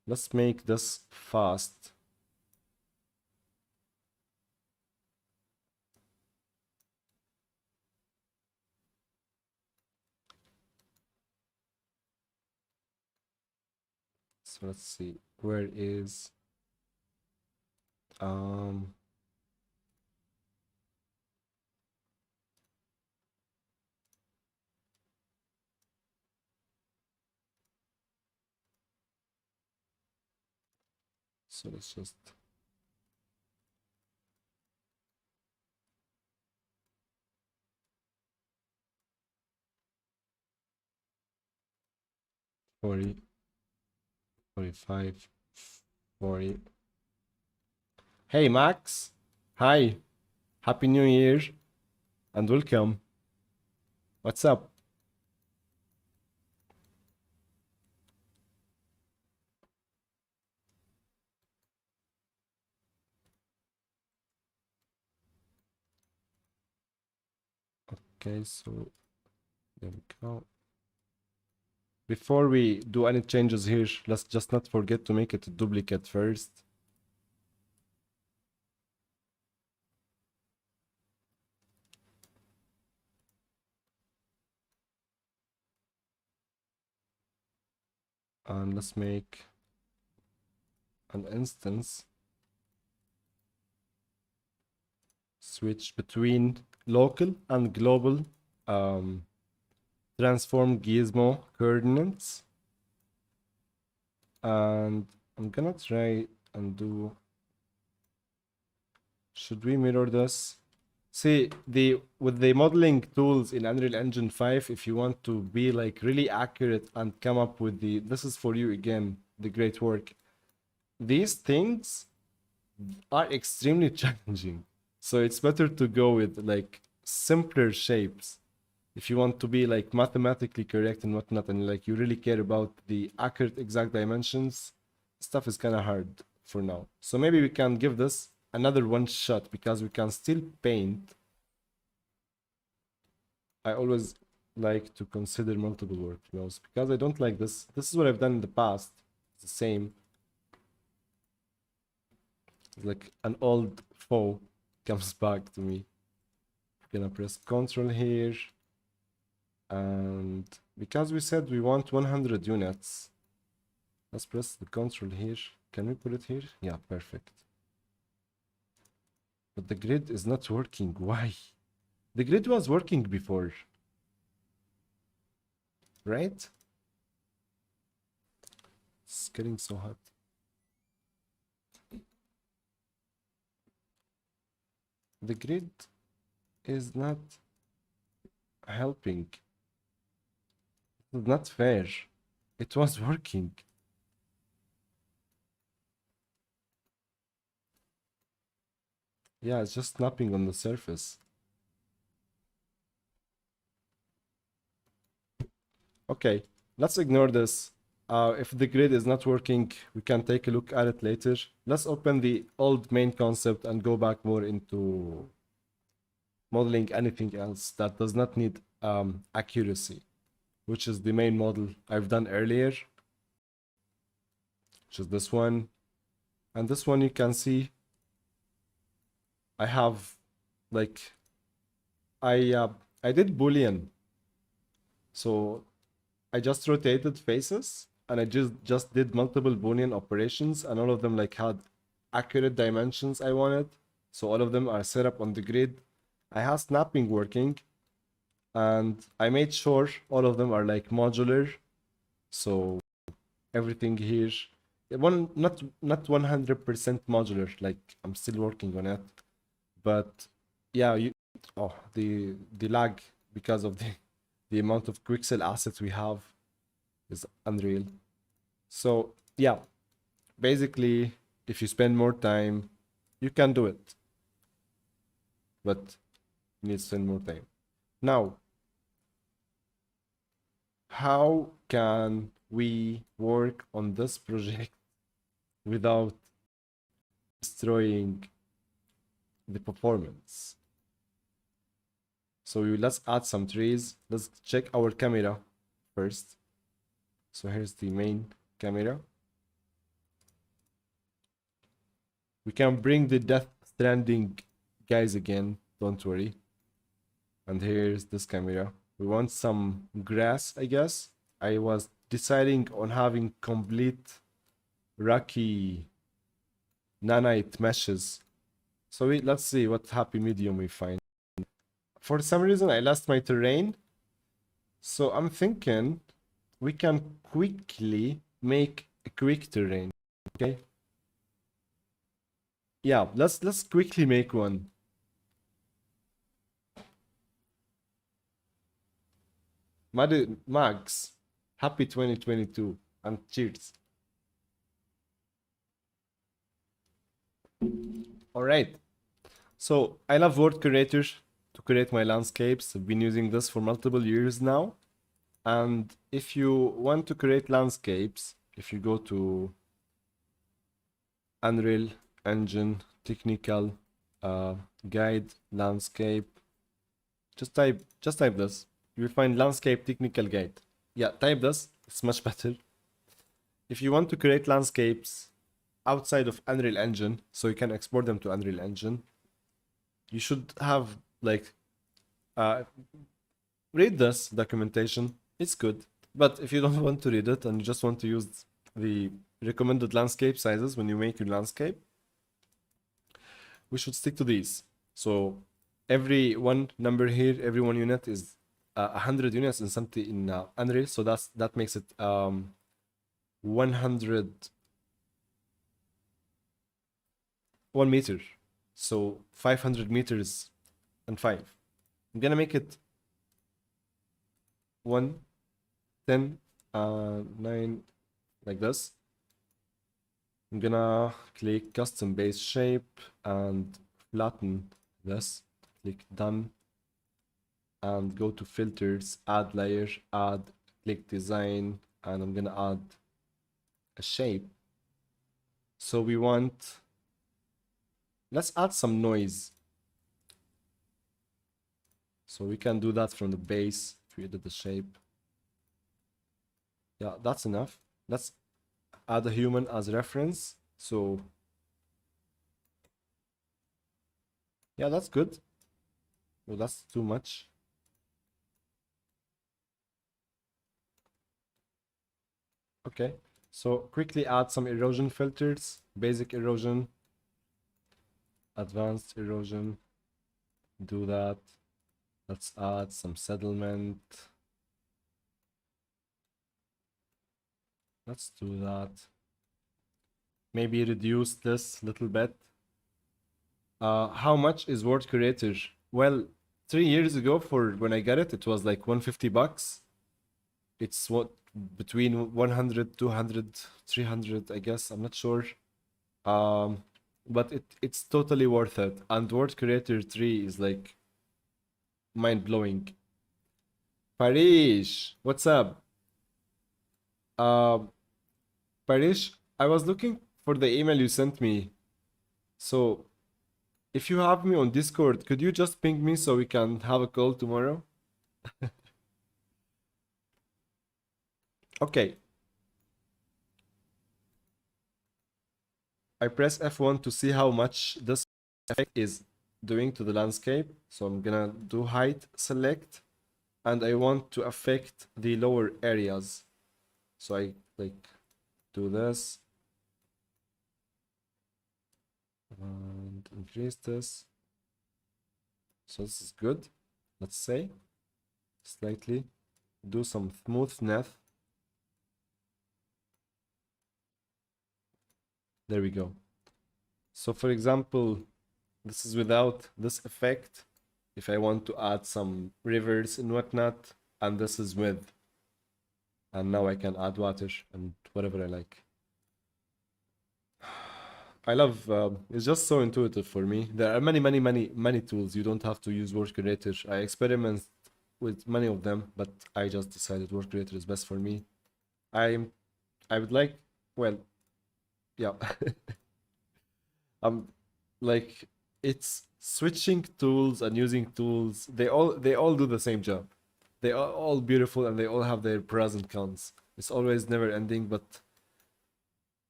Let's make this fast. So let's see, where is so let's just forty, 45, 40. Hey Max, hi, happy new year and welcome. What's up? Okay, so there we go. Before we do any changes here, let's just not forget to make it a duplicate first. And let's make an instance switch between local and global transform gizmo coordinates. And I'm gonna try and do, should we mirror this? See, with the modeling tools in Unreal Engine 5, if you want to be like really accurate and come up with the, this is for you again, the great work. These things are extremely challenging. So it's better to go with like simpler shapes. If you want to be like mathematically correct and whatnot, and like you really care about the accurate exact dimensions, stuff is kind of hard for now. So maybe we can give this another one shot because we can still paint. I always like to consider multiple workflows because I don't like this. This is what I've done in the past. It's the same. It's like an old foe comes back to me. I'm gonna press Ctrl here. And because we said we want 100 units, let's press the Ctrl here. Can we put it here? Yeah, perfect. But the grid is not working. Why? The grid was working before, right? It's getting so hot. The grid is not helping. It's not fair. It was working. Yeah, it's just snapping on the surface. Okay, let's ignore this. If the grid is not working, we can take a look at it later. Let's open the old main concept and go back more into modeling anything else that does not need accuracy, which is the main model I've done earlier, which is this one. And this one you can see I have like I did Boolean. So I just rotated faces and I just did multiple Boolean operations and all of them like had accurate dimensions I wanted. So all of them are set up on the grid. I have snapping working and I made sure all of them are like modular. So everything here, not 100% modular, like I'm still working on it. But yeah, the lag because of the amount of Quixel assets we have is unreal. So yeah, basically, if you spend more time, you can do it. But you need to spend more time. Now, how can we work on this project without destroying the performance? So let's add some trees. Let's check our camera first. So here's the main camera. We can bring the Death Stranding guys again, don't worry. And here's this camera. We want some grass, I guess. I was deciding on having complete rocky nanite meshes. So let's see what happy medium we find. For some reason, I lost my terrain. So I'm thinking we can quickly make a quick terrain, okay? Yeah, let's quickly make one. Max, happy 2022 and cheers. All right. So I love Word Creator to create my landscapes. I've been using this for multiple years now. And if you want to create landscapes, if you go to Unreal Engine Technical Guide Landscape, just type this. You will find Landscape Technical Guide. Yeah, type this. It's much better. If you want to create landscapes outside of Unreal Engine, so you can export them to Unreal Engine, you should have like read this documentation. It's good. But if you don't want to read it and you just want to use the recommended landscape sizes when you make your landscape, we should stick to these. So every one number here, every one unit is 100 units in something in Unreal. So that makes it 100 1 meter. So 500 meters and 5. I'm gonna make it 1, 10, 9, like this. I'm gonna click custom base shape and flatten this. Click done and go to filters, add layer, add, click design, and I'm gonna add a shape. So we want, let's add some noise. So we can do that from the base if we edit the shape. Yeah, that's enough. Let's add a human as reference. So yeah, that's good. Well, that's too much. Okay, so quickly add some erosion filters, basic erosion, advanced erosion, do that. Let's add some settlement. Let's do that. Maybe reduce this a little bit. How much is Word Creator? Well, 3 years ago for when I got it, it was like 150 bucks. It's what between 100, 200, 300, I guess. I'm not sure. But it's totally worth it. And Word Creator 3 is like mind-blowing. Parish, what's up? Parish, I was looking for the email you sent me. So if you have me on Discord, could you just ping me so we can have a call tomorrow? Okay. I press F1 to see how much this effect is doing to the landscape. So I'm gonna do height select, and I want to affect the lower areas. So I like do this and increase this. So this is good. Let's say slightly do some smoothness. There we go. So for example, this is without this effect. If I want to add some rivers and whatnot, and this is with. And now I can add water and whatever I like. I love, it's just so intuitive for me. There are many tools. You don't have to use Word Creator. I experiment with many of them, but I just decided Word Creator is best for me. I would like, well, yeah. Like it's switching tools and using tools. They all do the same job. They are all beautiful and they all have their pros and cons. It's always never ending, but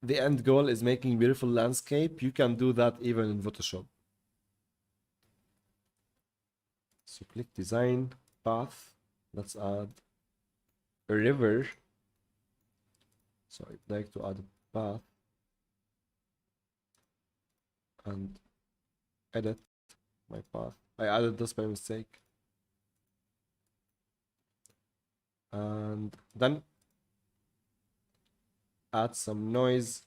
the end goal is making beautiful landscape, you can do that even in Photoshop. So click design, path, let's add a river. So I'd like to add a path and edit my path. I added this by mistake. And then add some noise.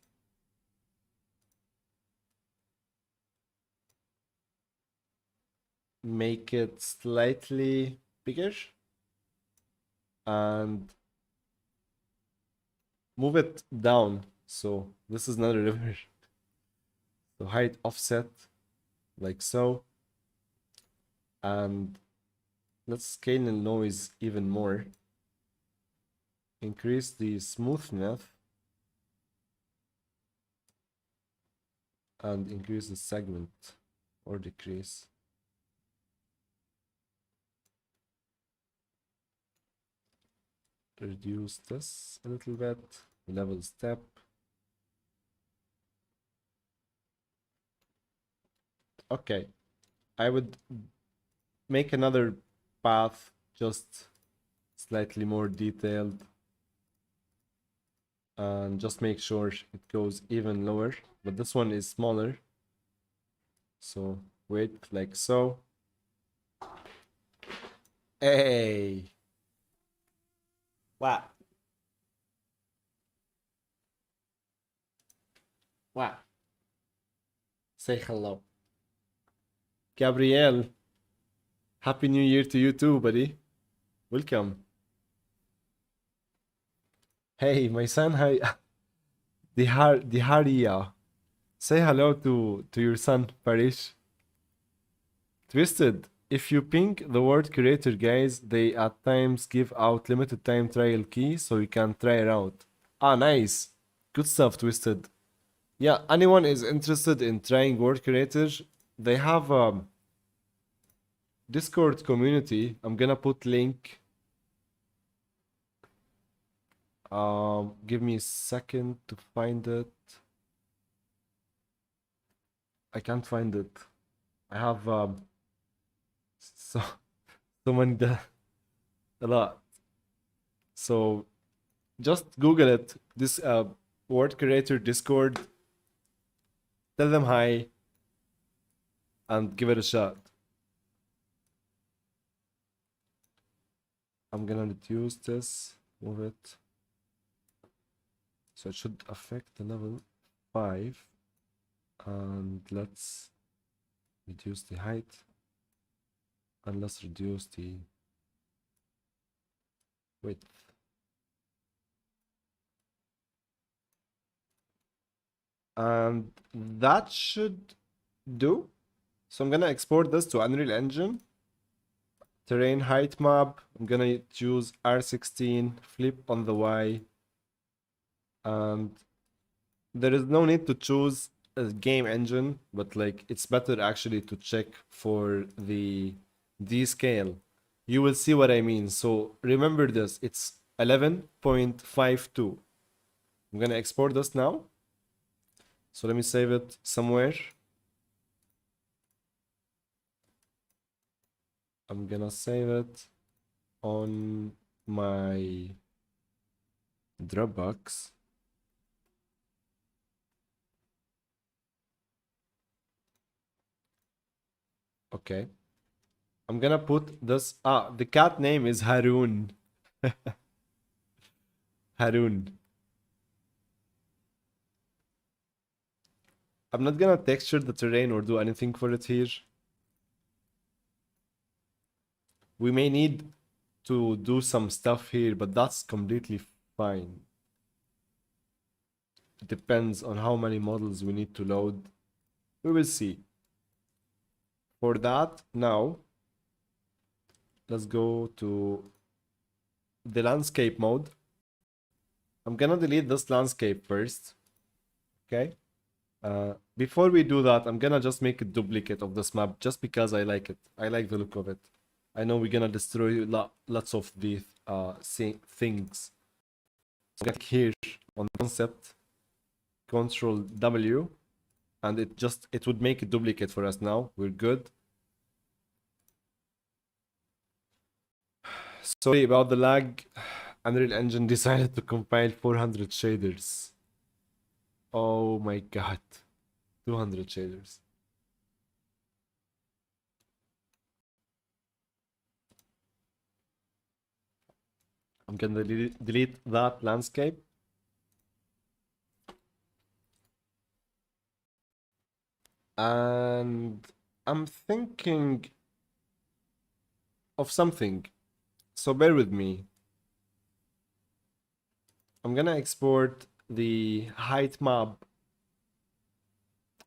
Make it slightly bigger and move it down. So this is not a river. So height offset like so. And let's scale the noise even more. Increase the smoothness and increase the segment or decrease. Reduce this a little bit, level step. Okay, I would make another path just slightly more detailed and just make sure it goes even lower, but this one is smaller. So wait, like so. Hey! Wow. Wow. Say hello. Gabrielle. Happy New Year to you too, buddy. Welcome. Hey, my son, hi. Diharia. Say hello to your son, Parish. Twisted. If you ping the word creator, guys, they at times give out limited time trial key so you can try it out. Ah, nice. Good stuff, Twisted. Yeah, anyone is interested in trying word creator, they have a Discord community. I'm gonna put link. Give me a second to find it. I can't find it. I have so many a lot. So just Google it. This word creator Discord. Tell them hi and give it a shot. I'm gonna reduce this, move it. So it should affect the level 5. And let's reduce the height. And let's reduce the width. And that should do. So I'm gonna export this to Unreal Engine. Terrain height map. I'm gonna choose R16, flip on the Y. And there is no need to choose a game engine, but like it's better actually to check for the D-scale. You will see what I mean. So remember this, it's 11.52. I'm gonna export this now. So let me save it somewhere. I'm gonna save it on my Dropbox. Okay. I'm gonna put this. The cat name is Haroon. Haroon. I'm not gonna texture the terrain or do anything for it here. We may need to do some stuff here, but that's completely fine. It depends on how many models we need to load. We will see. For that, now, let's go to the landscape mode. I'm gonna delete this landscape first. Okay. Before we do that, I'm gonna just make a duplicate of this map just because I like it. I like the look of it. I know we're gonna destroy lots of the things. So click here on concept, Control W, and it would make a duplicate for us now. We're good. Sorry about the lag. Unreal Engine decided to compile 400 shaders. Oh my god. 200 shaders. I'm gonna delete that landscape. And I'm thinking of something. So bear with me. I'm gonna export the height map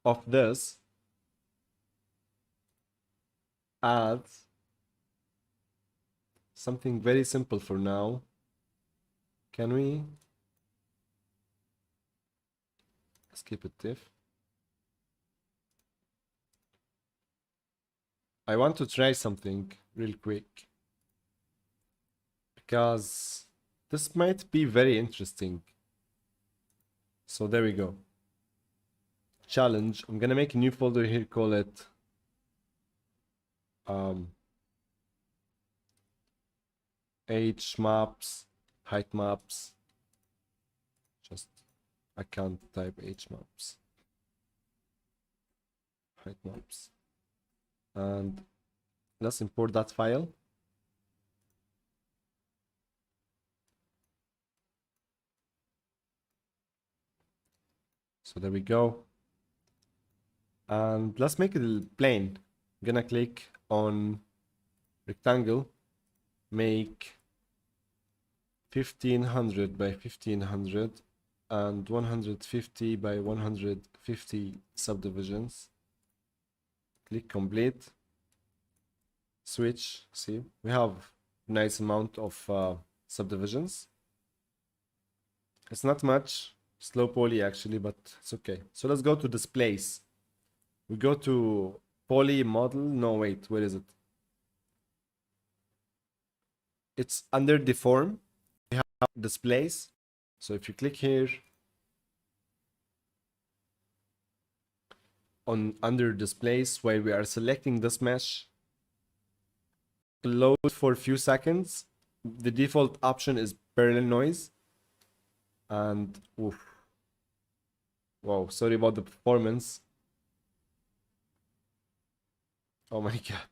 of this as something very simple for now. Can we? Let's keep it diff. I want to try something real quick because this might be very interesting. So there we go. Challenge. I'm gonna make a new folder here, call it H maps, height maps. Just I can't type H maps. Height maps. And let's import that file. So there we go. And let's make it a plane. I'm gonna click on rectangle, make 1500 by 1500 and 150 by 150 subdivisions. Click complete. Switch. See, we have a nice amount of subdivisions. It's not much. Slow poly actually, but it's okay. So let's go to displays. We go to poly model. No, wait, where is it? It's under deform. We have displays. So if you click here on under displays while we are selecting this mesh, load for a few seconds. The default option is parallel noise. And oof. Wow, sorry about the performance. Oh my god.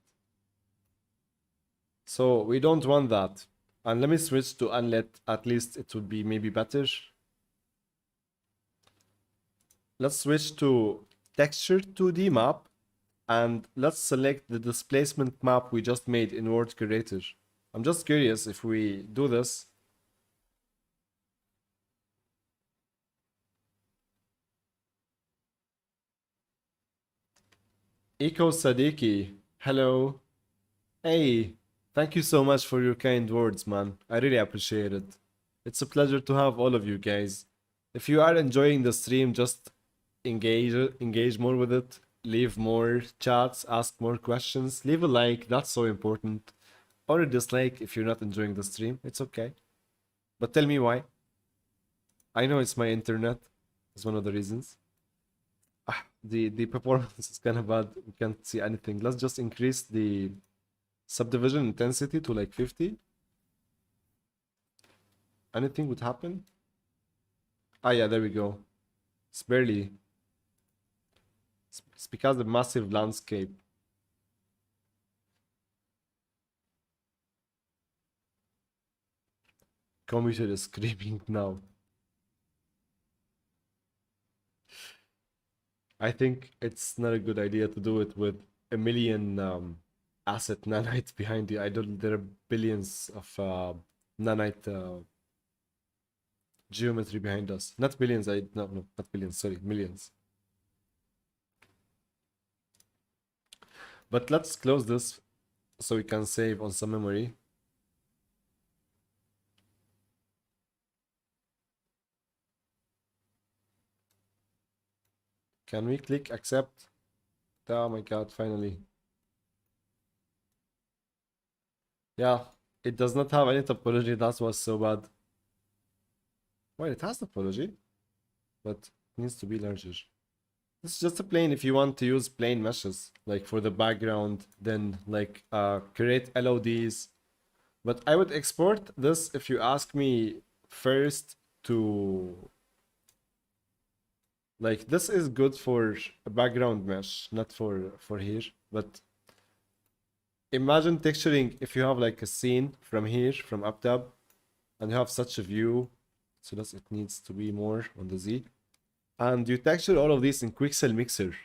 So we don't want that. And let me switch to unlit. At least it would be maybe better. Let's switch to texture 2D map. And let's select the displacement map we just made in Word Creator. I'm just curious if we do this. Eco Sadiki, hello. Hey, thank you so much for your kind words, man. I really appreciate it. It's a pleasure to have all of you guys. If you are enjoying the stream, just engage more with it. Leave more chats, ask more questions, leave a like, that's so important. Or a dislike if you're not enjoying the stream, it's okay. But tell me why. I know it's my internet, it's one of the reasons. The performance is kind of bad, we can't see anything. Let's just increase the subdivision intensity to like 50. Anything would happen? Ah yeah, there we go. It's barely. It's because of the massive landscape. Computer is screaming now. I think it's not a good idea to do it with a million asset nanites behind you. I don't. There are billions of nanite geometry behind us. Not billions. No, not billions. Sorry, millions. But let's close this so we can save on some memory. Can we click accept? Oh my god, finally. Yeah, it does not have any topology. That was so bad. Well, it has topology, but needs to be larger. It's just a plane if you want to use plain meshes, like for the background, then like create LODs. But I would export this if you ask me first to like this is good for a background mesh, not for here. But imagine texturing if you have like a scene from here, from up top, and you have such a view. So that's it needs to be more on the Z. And you texture all of these in Quixel Mixer.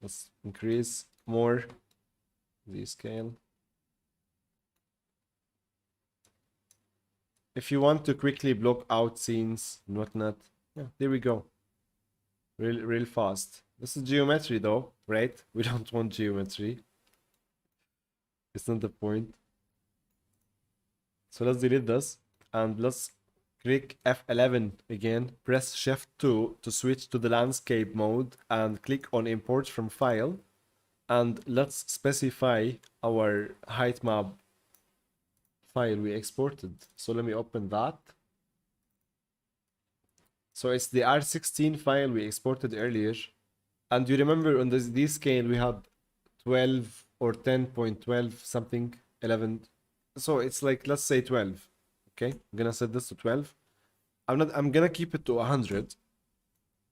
Let's increase more the scale. If you want to quickly block out scenes and whatnot, yeah, there we go. Real fast. This is geometry though, right? We don't want geometry. It's not the point. So let's delete this and let's click F11 again, press Shift 2 to switch to the landscape mode and click on import from file. And let's specify our height map file we exported. So let me open that. So it's the R16 file we exported earlier. And you remember on this scale we had 12 or 10.12 something, 11. So it's like, let's say 12. Okay, I'm gonna set this to 12. I'm gonna keep it to 100.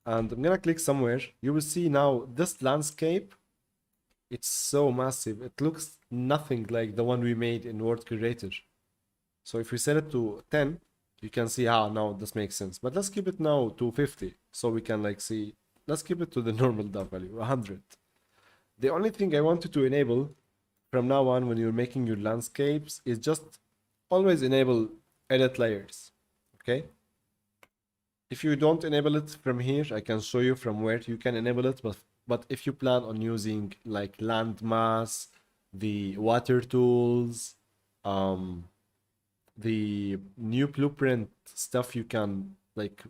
And I'm gonna click somewhere. You will see now this landscape. It's so massive. It looks nothing like the one we made in Word Creator. So if we set it to 10, you can see how now this makes sense. But let's keep it now to 50. So we can like see, let's keep it to the normal dot value, 100. The only thing I wanted to enable from now on when you're making your landscapes is just always enable edit layers. Okay? If you don't enable it from here, I can show you from where you can enable it. But if you plan on using like landmass, the water tools, the new blueprint stuff, you can like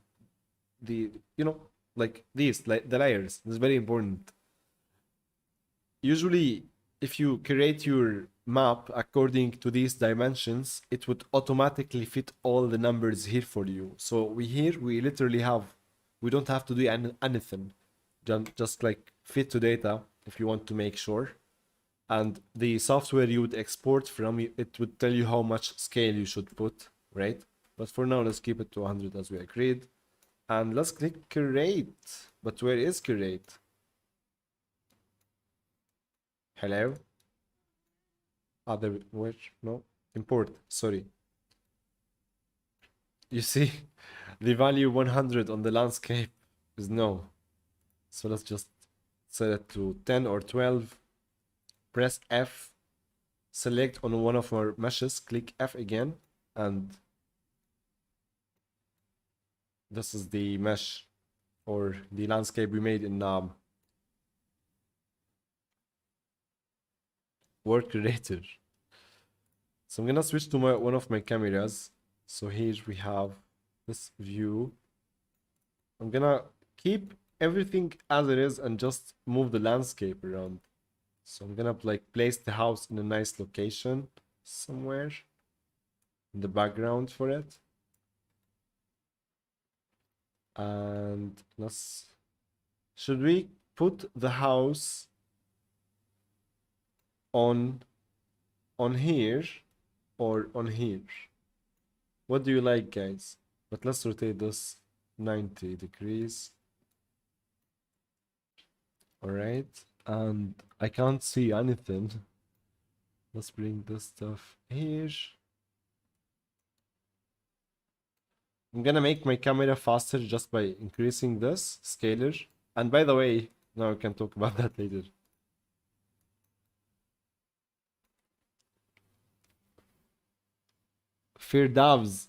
like these, like the layers. This is very important. Usually, if you create your map according to these dimensions, it would automatically fit all the numbers here for you. So we literally we don't have to do anything. Just like fit to data if you want to make sure. And the software you would export from, it would tell you how much scale you should put, right? But for now, let's keep it to 100 as we agreed. And let's click create. But where is create? Hello? Where? No, import, sorry. You see, the value 100 on the landscape is no. So let's just set it to 10 or 12. Press F, select on one of our meshes, click F again, and this is the mesh or the landscape we made in Word Creator. So I'm gonna switch to one of my cameras. So here we have this view. I'm gonna keep everything as it is and just move the landscape around. So I'm gonna like place the house in a nice location somewhere in the background for it. And should we put the house on here or on here? What do you like, guys? But let's rotate this 90 degrees. All right. And I can't see anything. Let's bring this stuff here. I'm gonna make my camera faster just by increasing this scaler. And by the way, now we can talk about that later. Firdavs,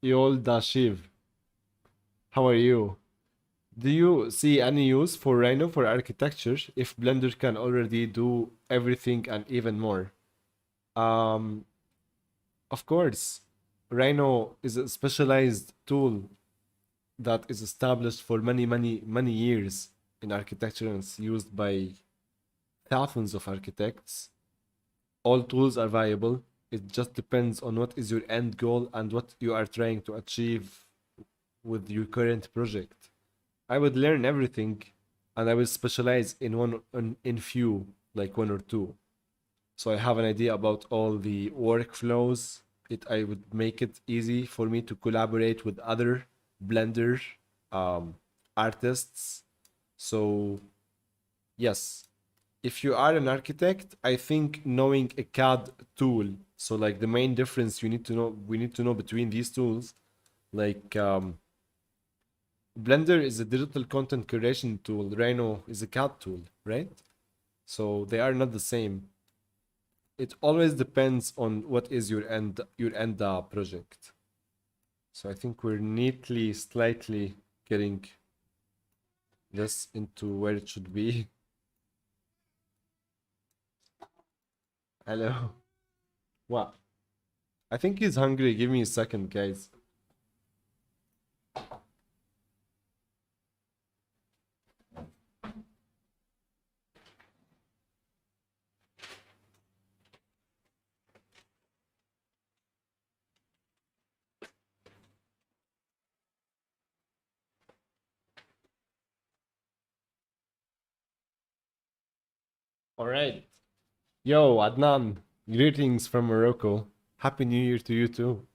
Yol Dashiv. How are you? Do you see any use for Rhino for architecture if Blender can already do everything and even more? Of course, Rhino is a specialized tool that is established for many years in architecture and it's used by thousands of architects. All tools are viable. It just depends on what is your end goal and what you are trying to achieve with your current project. I would learn everything and I will specialize in in few, like one or two. So I have an idea about all the workflows. I would make it easy for me to collaborate with other Blender um, artists. So yes, if you are an architect, I think knowing a CAD tool. So like the main difference we need to know between these tools, like Blender is a digital content creation tool. Rhino is a CAD tool, right? So they are not the same. It always depends on what is your end project. So I think we're neatly, slightly getting this into where it should be. Hello. What? I think he's hungry. Give me a second, guys. All right. Yo, Adnan. Greetings from Morocco. Happy New Year to you too.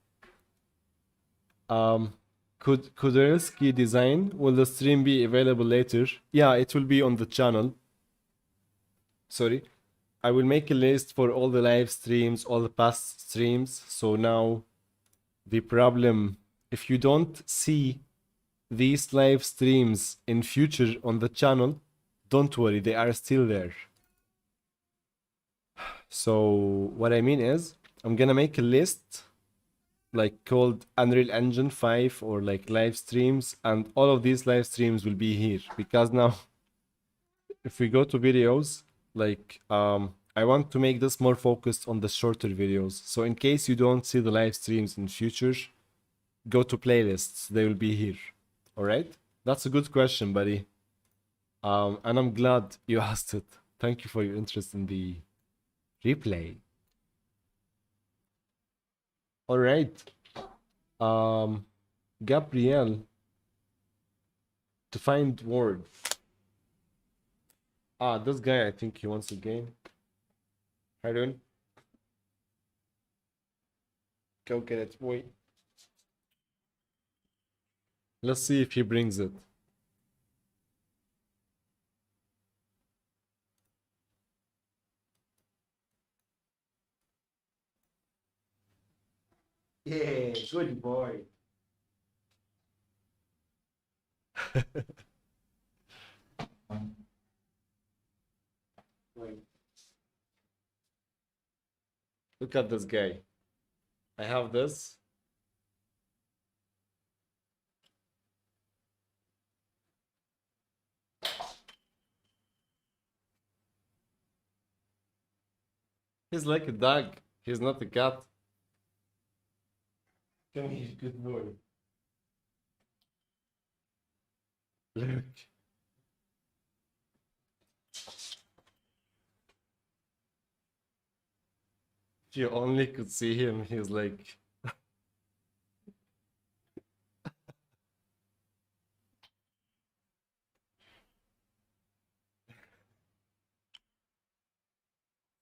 Um, Kudelski design. Will the stream be available later? Yeah, it will be on the channel. Sorry. I will make a list for all the live streams, all the past streams. So now the problem, if you don't see these live streams in future on the channel, don't worry, they are still there. So what I mean is, I'm gonna make a list like called Unreal Engine 5 or like live streams, and all of these live streams will be here because now if we go to videos, like I want to make this more focused on the shorter videos. So in case you don't see the live streams in future, go to playlists, they will be here. All right? That's a good question, buddy. And I'm glad you asked it. Thank you for your interest in the replay. All right. Gabriel, to find word. Ah, this guy, I think he wants a game. Harun, go get it, boy. Let's see if he brings it. Yeah, good boy. Wait. Look at this guy. I have this. He's like a dog. He's not a cat. Come here, good boy. Look. If you only could see him, he's like.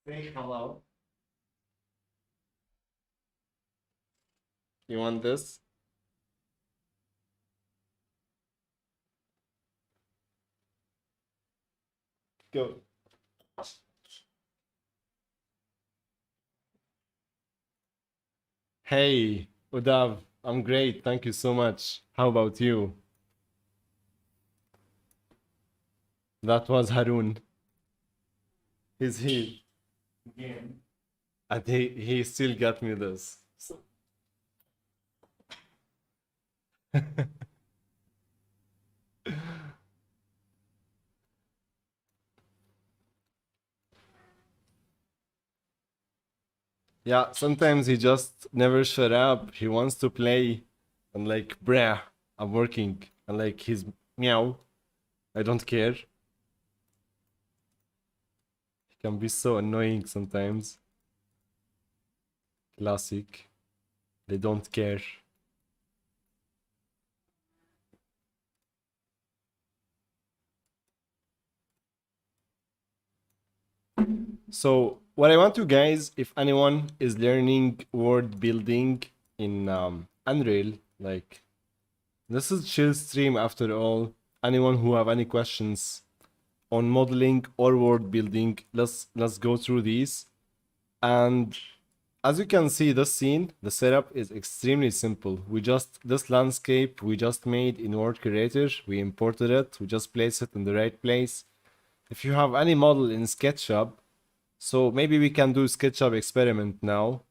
Say hello. You want this? Go. Hey, Udav, I'm great. Thank you so much. How about you? That was Harun. He's here again. And he still got me this. Yeah, sometimes he just never shut up. He wants to play and like, bruh, I'm working. And like he's meow. I don't care. He can be so annoying sometimes. Classic. They don't care. So what I want you guys, if anyone is learning world building in Unreal, like this is chill stream after all. Anyone who have any questions on modeling or world building, let's go through these. And as you can see, this scene, the setup is extremely simple. This landscape we just made in Word Creator, we imported it, we just place it in the right place. If you have any model in SketchUp, so maybe we can do SketchUp experiment now.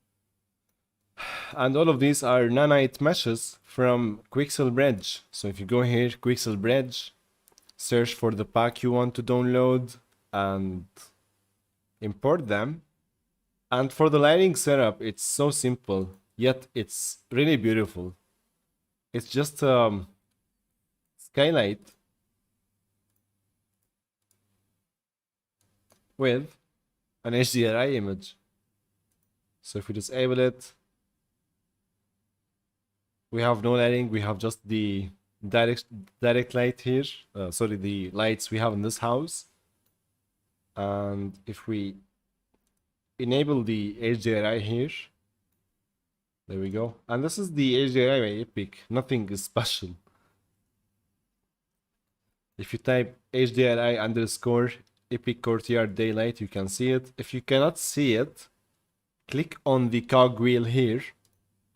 And all of these are nanite meshes from Quixel Bridge. So if you go here, Quixel Bridge, search for the pack you want to download and import them. And for the lighting setup, it's so simple, yet it's really beautiful. It's just skylight with an HDRI image. So if we disable it, we have no lighting, we have just the direct light here. Sorry, the lights we have in this house. And if we enable the HDRI here, there we go. And this is the HDRI by Epic, nothing is special. If you type HDRI underscore Epic Courtyard Daylight, you can see it. If you cannot see it, click on the cogwheel here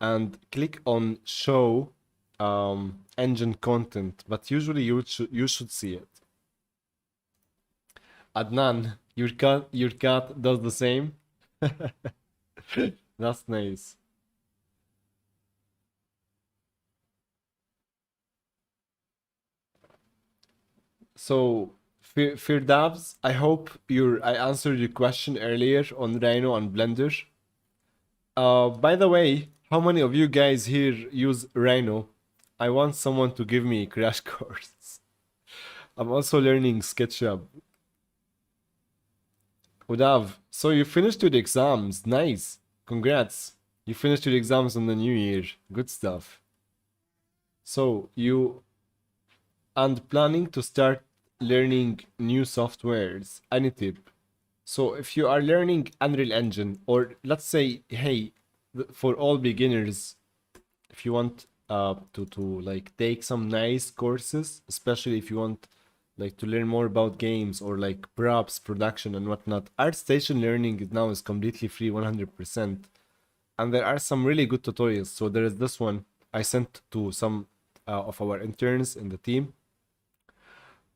and click on show engine content, but usually you should see it. Adnan, your cat does the same. That's nice. So Firdavs, I hope I answered your question earlier on Rhino and Blender. By the way, how many of you guys here use Rhino? I want someone to give me a crash course. I'm also learning SketchUp. Udav, so you finished your exams. Nice. Congrats. You finished your exams on the new year. Good stuff. So you and planning to start learning new softwares. Any tip? So if you are learning Unreal Engine, or let's say, hey, for all beginners, if you want to like take some nice courses, especially if you want like to learn more about games or like props, production and whatnot, Artstation learning now is completely free 100%. And there are some really good tutorials. So there is this one I sent to some of our interns in the team.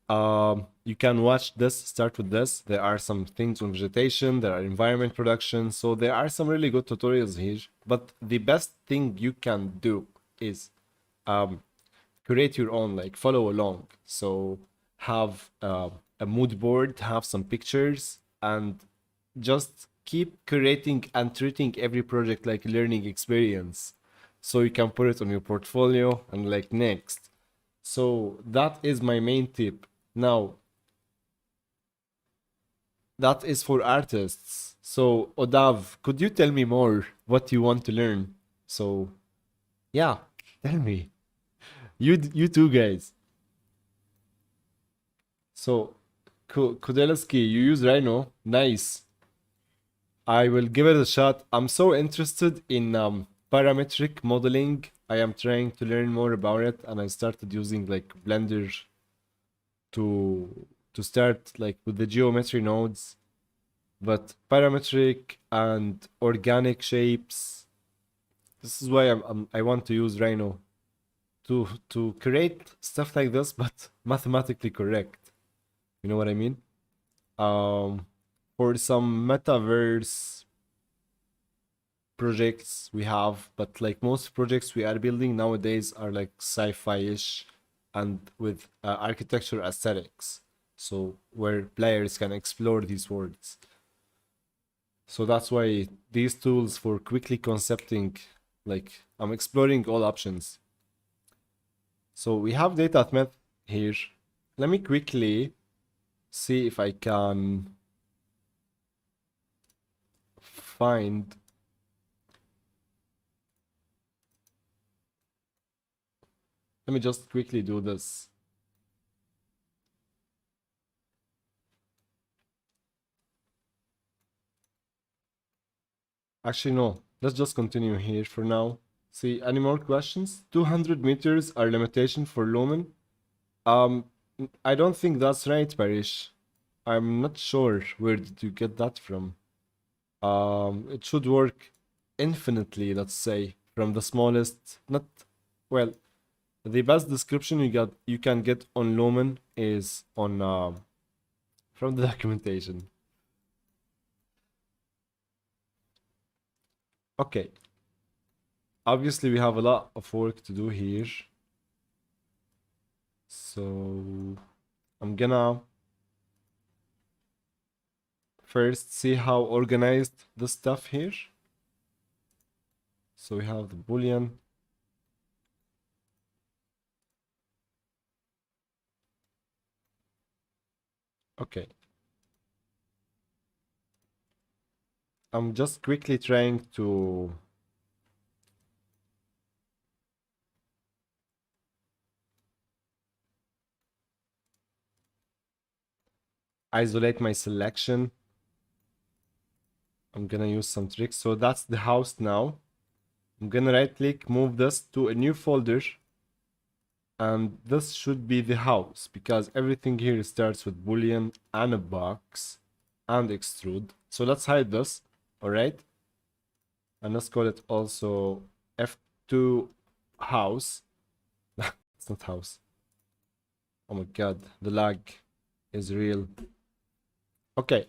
You can watch this, start with this. There are some things on vegetation, there are environment production, so there are some really good tutorials here. But the best thing you can do is create your own, like follow along. So have a mood board, have some pictures, and just keep creating and treating every project like a learning experience. So you can put it on your portfolio and like next. So that is my main tip. Now, that is for artists. So, Odav, could you tell me more what you want to learn? So, yeah, tell me. You too, guys. So, Kudelski, you use Rhino. Nice. I will give it a shot. I'm so interested in parametric modeling. I am trying to learn more about it, and I started using like Blender to start like with the geometry nodes, but parametric and organic shapes. This is why I want to use Rhino to create stuff like this, but mathematically correct. You know what I mean? For some metaverse projects we have, but like most projects we are building nowadays are like sci-fi-ish and with architecture aesthetics, so where players can explore these worlds. So that's why these tools for quickly concepting, like I'm exploring all options. So we have data math here. Let me quickly see if I can find let me just quickly do this. Actually, no. Let's just continue here for now. See, any more questions? 200 meters are limitation for lumen. Um, I don't think that's right, Parish. I'm not sure where did you get that from. It should work infinitely, let's say, from the smallest, not, well, the best description you can get on lumen is on from the documentation. Okay. Obviously, we have a lot of work to do here. So I'm gonna first see how organized the stuff here. So we have the boolean. Okay. I'm just quickly trying to isolate my selection. I'm gonna use some tricks. So that's the house now. I'm gonna right click, move this to a new folder. And this should be the house because everything here starts with boolean and a box and extrude. So let's hide this, all right? And let's call it also F2 house. It's not house. Oh my god, the lag is real. Okay.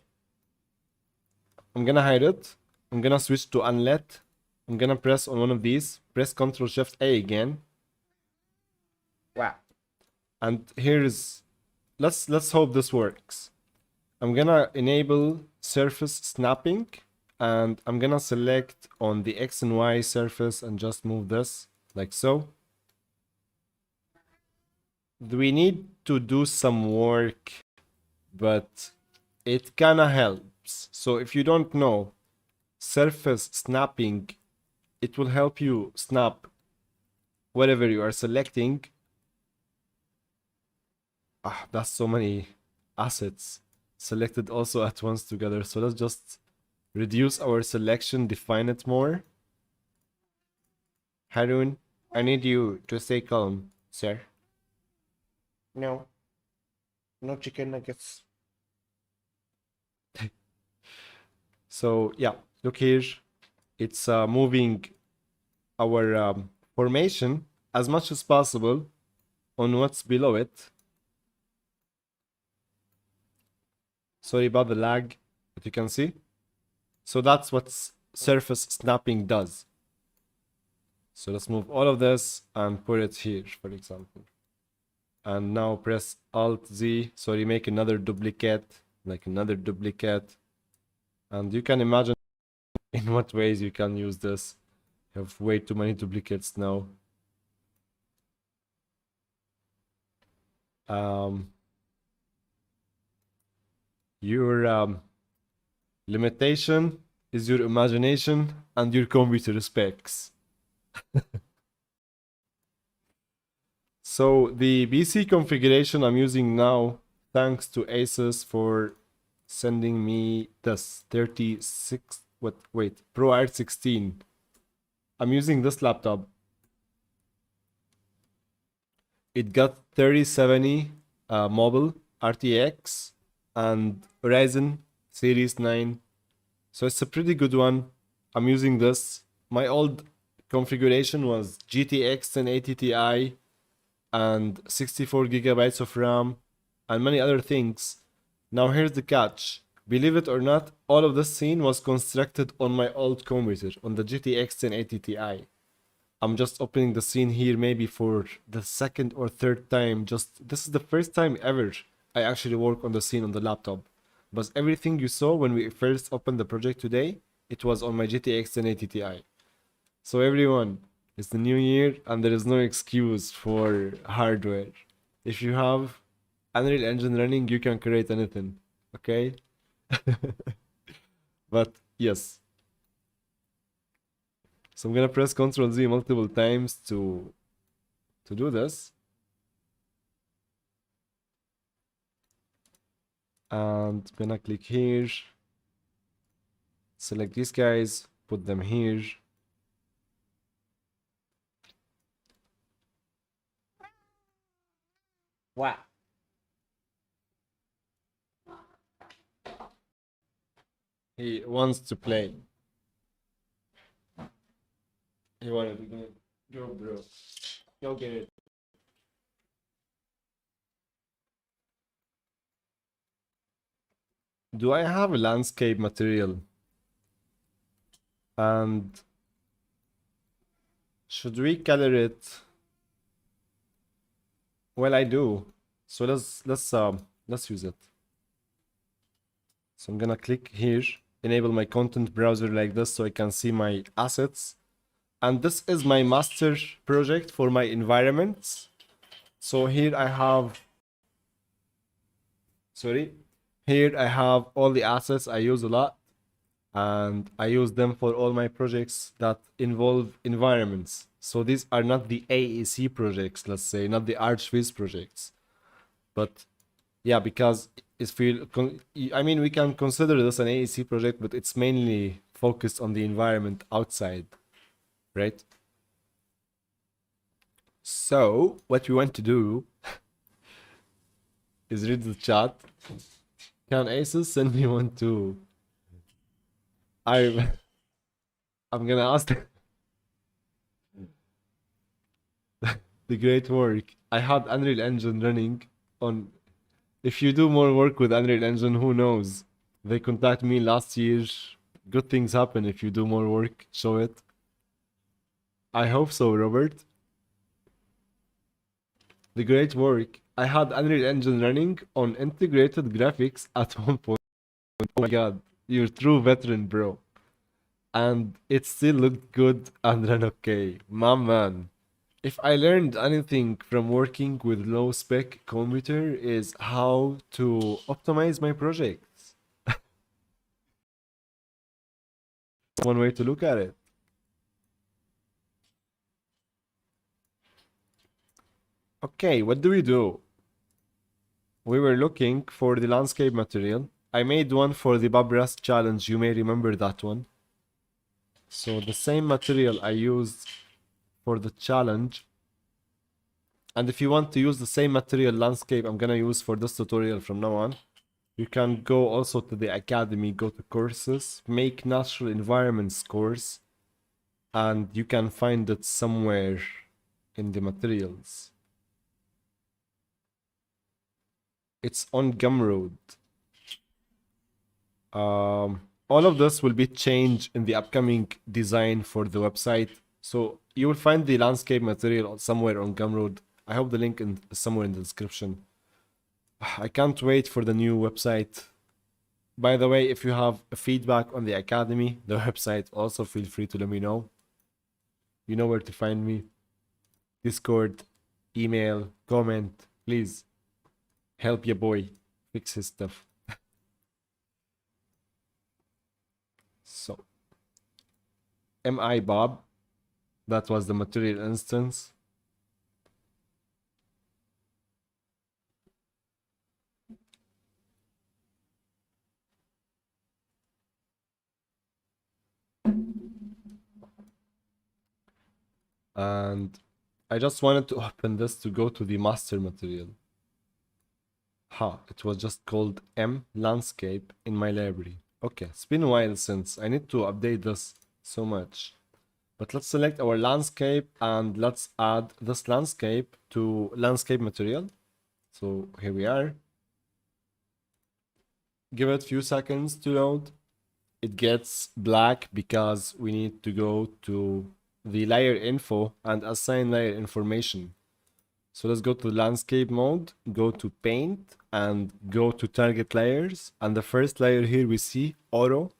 I'm gonna hide it. I'm gonna switch to unlet. I'm gonna press on one of these. Press Ctrl Shift A again. Wow. And here's let's hope this works. I'm gonna enable surface snapping and I'm gonna select on the X and Y surface and just move this like so. We need to do some work, but it kinda helps. So if you don't know, surface snapping, it will help you snap whatever you are selecting. That's so many assets selected also at once together. So let's just reduce our selection, define it more. Harun, I need you to stay calm, sir. No. No chicken nuggets. So yeah, look here. It's moving our formation as much as possible on what's below it. Sorry about the lag, but you can see. So that's what surface snapping does. So let's move all of this and put it here, for example. And now press Alt Z. Sorry, make another duplicate, like another duplicate. And you can imagine in what ways you can use this. You have way too many duplicates now. Your limitation is your imagination and your computer specs. So the PC configuration I'm using now, thanks to Asus for sending me this 36, Pro Art 16. I'm using this laptop. It got 3070 mobile RTX and Ryzen Series 9. So it's a pretty good one. I'm using this. My old configuration was GTX 1080 Ti and 64 gigabytes of RAM and many other things. Now here's the catch. Believe it or not, all of this scene was constructed on my old computer, on the GTX 1080 Ti. I'm just opening the scene here maybe for the second or third time. This is the first time ever I actually work on the scene on the laptop. But everything you saw when we first opened the project today, it was on my GTX 1080 Ti. So everyone, it's the new year and there is no excuse for hardware. If you have Unreal Engine running, you can create anything, okay? But yes. So I'm gonna press Ctrl Z multiple times to do this. And I'm gonna click here, select these guys, put them here. Wow. He wants to play. He wanted to go. Go, bro. Go get it. Do I have a landscape material? And should we color it? Well, I do. So let's use it. So I'm gonna click here, enable my content browser like this so I can see my assets. And this is my master project for my environments. So here I have, here I have all the assets I use a lot, and I use them for all my projects that involve environments. So these are not the AEC projects, let's say, not the ArchViz projects. But yeah, because if I mean, we can consider this an AEC project, but it's mainly focused on the environment outside, right? So what we want to do is read the chat. Can Asus send me one too? I'm gonna ask the great work. I had Unreal Engine running on. If you do more work with Unreal Engine, who knows? They contacted me last year. Good things happen if you do more work. Show it. I hope so, Robert. The great work. I had Unreal Engine running on integrated graphics at one point. Oh my god, you're true veteran, bro. And it still looked good and ran okay. My man. If I learned anything from working with low spec computer is how to optimize my projects. One way to look at it. Okay, what do we do? We were looking for the landscape material. I made one for the Bob Ross challenge. You may remember that one. So the same material I used for the challenge. And if you want to use the same material landscape I'm gonna use for this tutorial from now on, you can go also to the academy, go to courses, make natural environments course, and you can find it somewhere in the materials. It's on Gumroad. All of this will be changed in the upcoming design for the website. So you will find the landscape material somewhere on Gumroad. I hope the link is somewhere in the description. I can't wait for the new website. By the way, if you have feedback on the academy, the website, also feel free to let me know. You know where to find me. Discord, email, comment, please. Help your boy fix his stuff. So, MI Bob, that was the material instance. And I just wanted to open this to go to the master material. It was just called M landscape in my library. Okay, it's been a while since. I need to update this so much. But let's select our landscape and let's add this landscape to landscape material. So here we are. Give it a few seconds to load. It gets black because we need to go to the layer info and assign layer information. So let's go to landscape mode, go to paint and go to target layers. And the first layer here we see auto.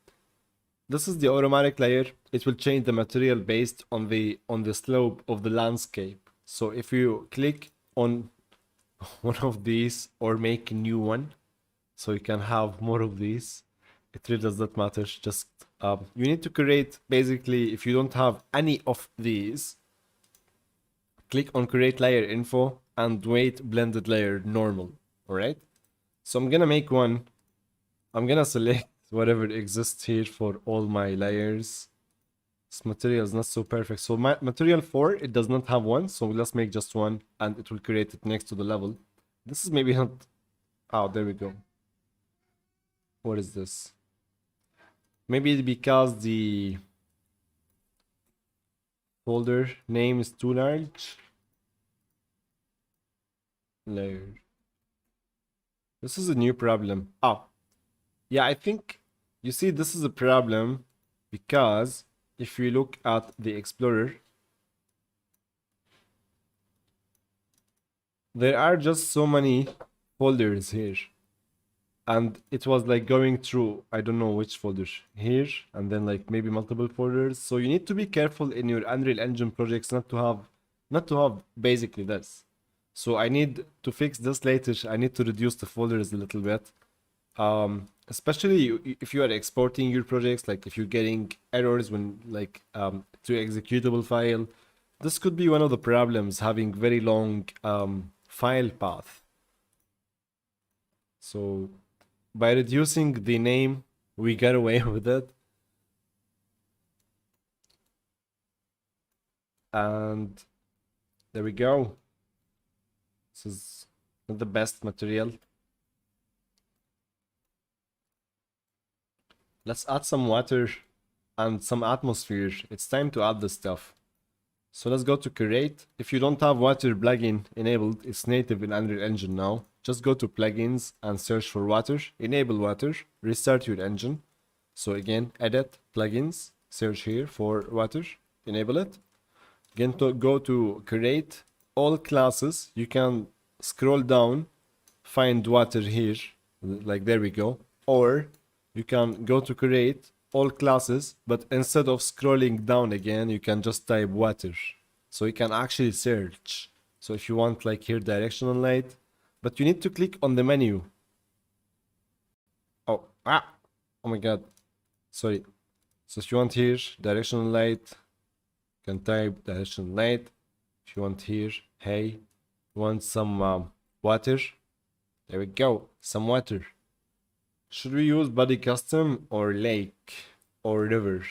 This is the automatic layer. It will change the material based on the slope of the landscape. So if you click on one of these or make a new one, so you can have more of these, it really does not matter. Just you need to create, basically, if you don't have any of these, click on create layer info and wait blended layer normal. All right. So I'm gonna make one. I'm gonna select whatever exists here for all my layers. This material is not so perfect. So my material 4, it does not have one. So let's make just one and it will create it next to the level. This is maybe not... Oh, there we go. What is this? Maybe because the folder name is too large. Layer. This is a new problem. Oh, yeah, I think you see this is a problem because if you look at the Explorer, there are just so many folders here. And it was like going through, I don't know which folder here, and then like maybe multiple folders. So you need to be careful in your Unreal Engine projects not to have basically this. So I need to fix this later. I need to reduce the folders a little bit. Especially if you are exporting your projects, like if you're getting errors when like to executable file, this could be one of the problems, having very long file path. So by reducing the name, we got away with it. And there we go. This is not the best material. Let's add some water and some atmosphere. It's time to add the stuff. So let's go to create. If you don't have water plugin enabled, it's native in Unreal Engine now. Just go to plugins and search for water, enable water, restart your engine. So again, edit, plugins, search here for water, enable it. Again, go to create all classes. You can scroll down, find water here, like there we go. Or you can go to create all classes, but instead of scrolling down again, you can just type water. So you can actually search. So if you want like here directional light, but you need to click on the menu. Oh my god, sorry. So if you want here directional light, you can type directional light. If you want here, hey, you want some water, there we go, some water. Should we use body custom or lake or river?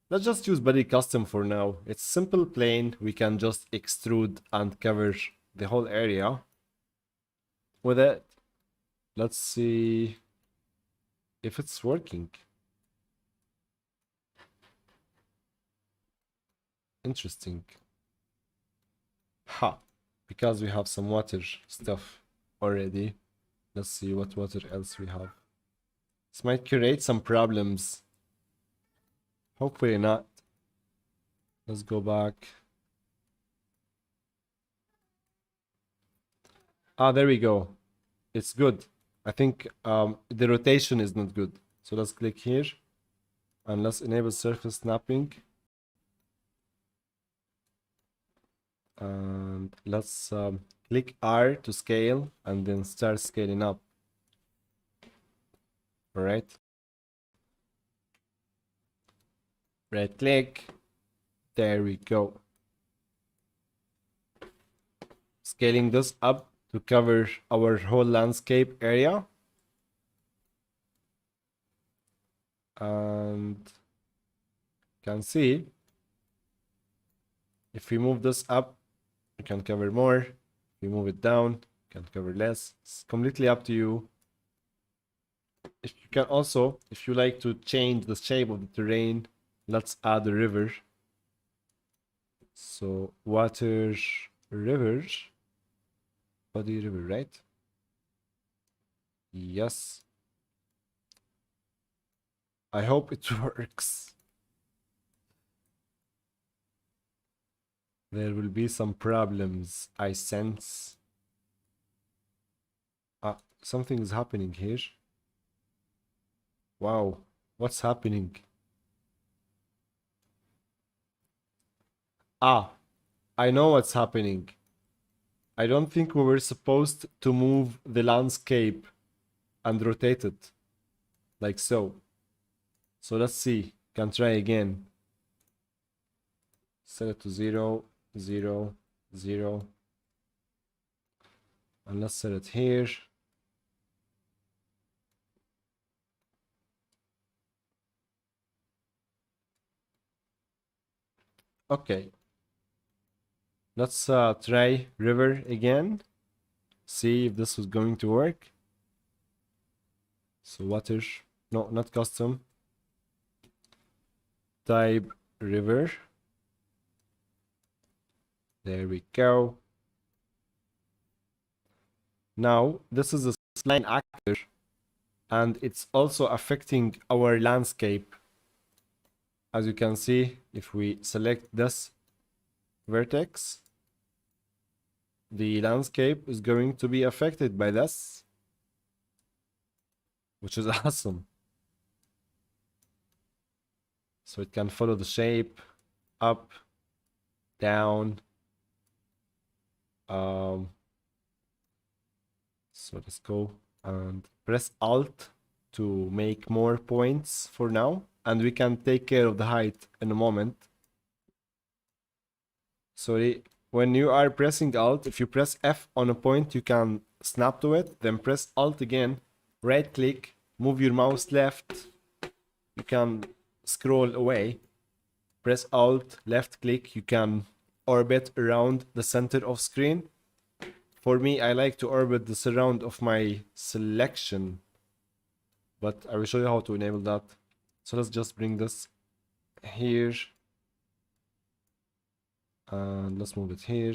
Let's just use body custom for now. It's simple, plain. We can just extrude and cover the whole area with it. Let's see if it's working. Interesting. Because we have some water stuff already. Let's see what water else we have. This might create some problems. Hopefully not. Let's go back. There we go. It's good. I think the rotation is not good. So let's click here and let's enable surface snapping. And let's click R to scale and then start scaling up. All right. Right click. There we go. Scaling this up to cover our whole landscape area. And you can see if we move this up, you can cover more. If you move it down, you can cover less. It's completely up to you. If you can also, if you like to change the shape of the terrain, let's add a river. So water, river, body river, right? Yes. I hope it works. There will be some problems, I sense. Something is happening here. Wow, what's happening? I know what's happening. I don't think we were supposed to move the landscape and rotate it like so. So let's see, can try again. Set it to 0, 0, 0. And let's set it here. Okay, let's try river again. See if this is going to work. So water, no, not custom. Type river. There we go. Now this is a line actor, and it's also affecting our landscape. As you can see, if we select this vertex, the landscape is going to be affected by this, which is awesome. So it can follow the shape up, down. So let's go and press Alt to make more points for now, and we can take care of the height in a moment. Sorry, when you are pressing Alt, if you press F on a point, you can snap to it, then press Alt again, right click, move your mouse left, you can scroll away, press Alt, left click, you can orbit around the center of screen. For me, I like to orbit the surround of my selection, but I will show you how to enable that. So let's just bring this here, and let's move it here.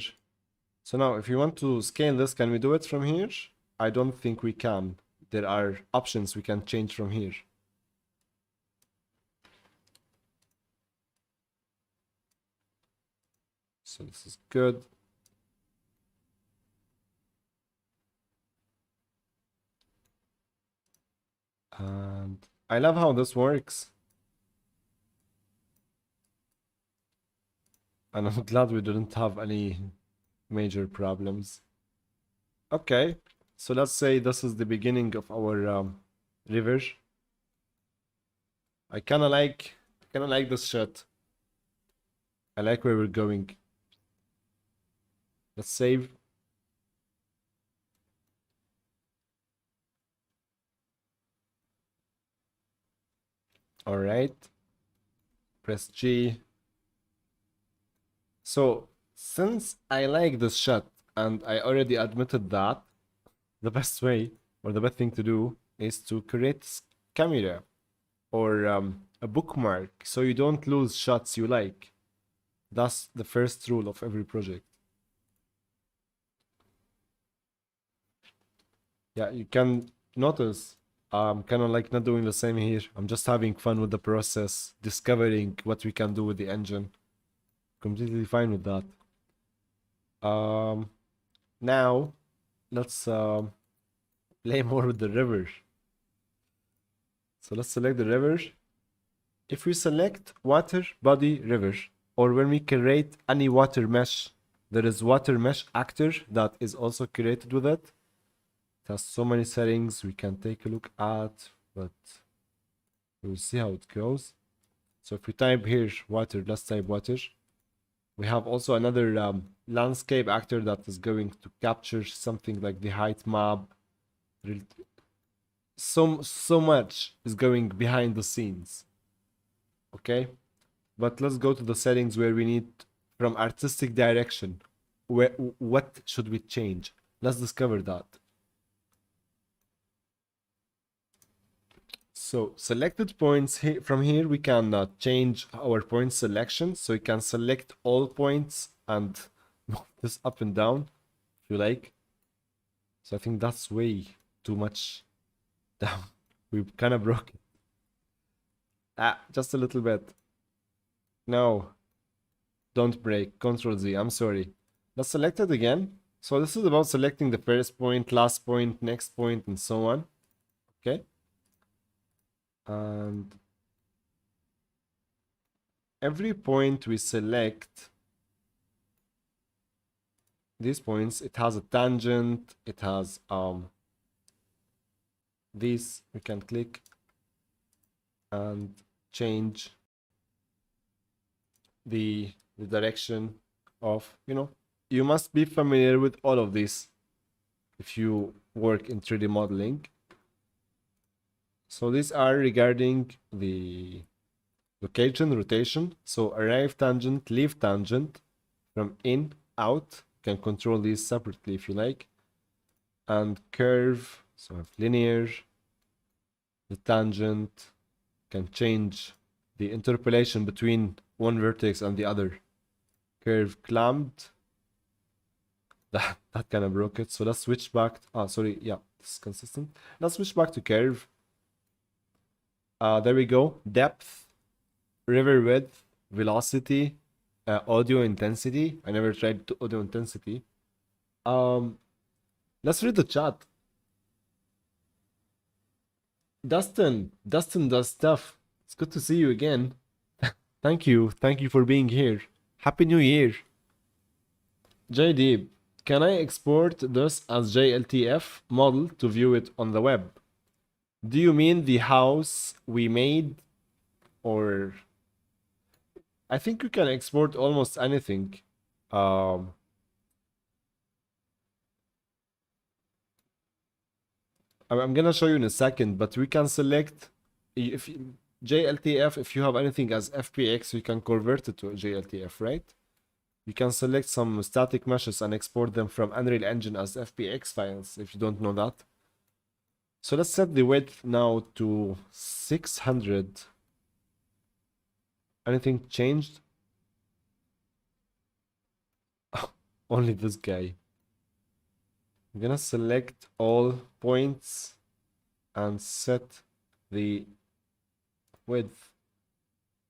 So now if you want to scale this, can we do it from here? I don't think we can. There are options we can change from here. So this is good. And I love how this works. And I'm glad we didn't have any major problems. Okay, so let's say this is the beginning of our river. I kind of like this shot. I like where we're going. Let's save. All right. Press G. So since I like this shot and I already admitted that, the best way or the best thing to do is to create camera or a bookmark so you don't lose shots you like. That's the first rule of every project. Yeah, you can notice I'm kind of like not doing the same here. I'm just having fun with the process, discovering what we can do with the engine. Completely fine with that. Now let's play more with the river. So let's select the river. If we select water body river, or when we create any water mesh, there is water mesh actor that is also created with it. It has so many settings we can take a look at, but we'll see how it goes. So if we type here water, let's type water. We have also another landscape actor that is going to capture something like the height map. So much is going behind the scenes. Okay, but let's go to the settings where we need from artistic direction. What should we change? Let's discover that. So selected points here, from here we can change our point selection. So you can select all points and move this up and down if you like. So I think that's way too much down. We kind of broke it. Just a little bit. No, don't break. Control Z, I'm sorry. Let's select it again. So this is about selecting the first point, last point, next point, and so on. Okay. And every point we select, these points, it has a tangent, it has this, we can click and change the direction of, you must be familiar with all of this if you work in 3D modeling. So these are regarding the location, rotation. So arrive tangent, leave tangent, from in, out. You can control these separately if you like. And curve, so I have linear, the tangent, can change the interpolation between one vertex and the other. Curve clamped. That kind of broke it. So let's switch back. Sorry, yeah, this is consistent. Let's switch back to curve. There we go. Depth, river width, velocity, audio intensity. I never tried audio intensity. Let's read the chat. Dustin does stuff. It's good to see you again. Thank you for being here. Happy New Year. JD, can I export this as JLTF model to view it on the web? Do you mean the house we made, or I think you can export almost anything. I'm gonna show you in a second, but we can select if JLTF. If you have anything as FPX, we can convert it to JLTF, right? You can select some static meshes and export them from Unreal Engine as FPX files if you don't know that. So let's set the width now to 600. Anything changed? Only this guy. I'm gonna select all points and set the width.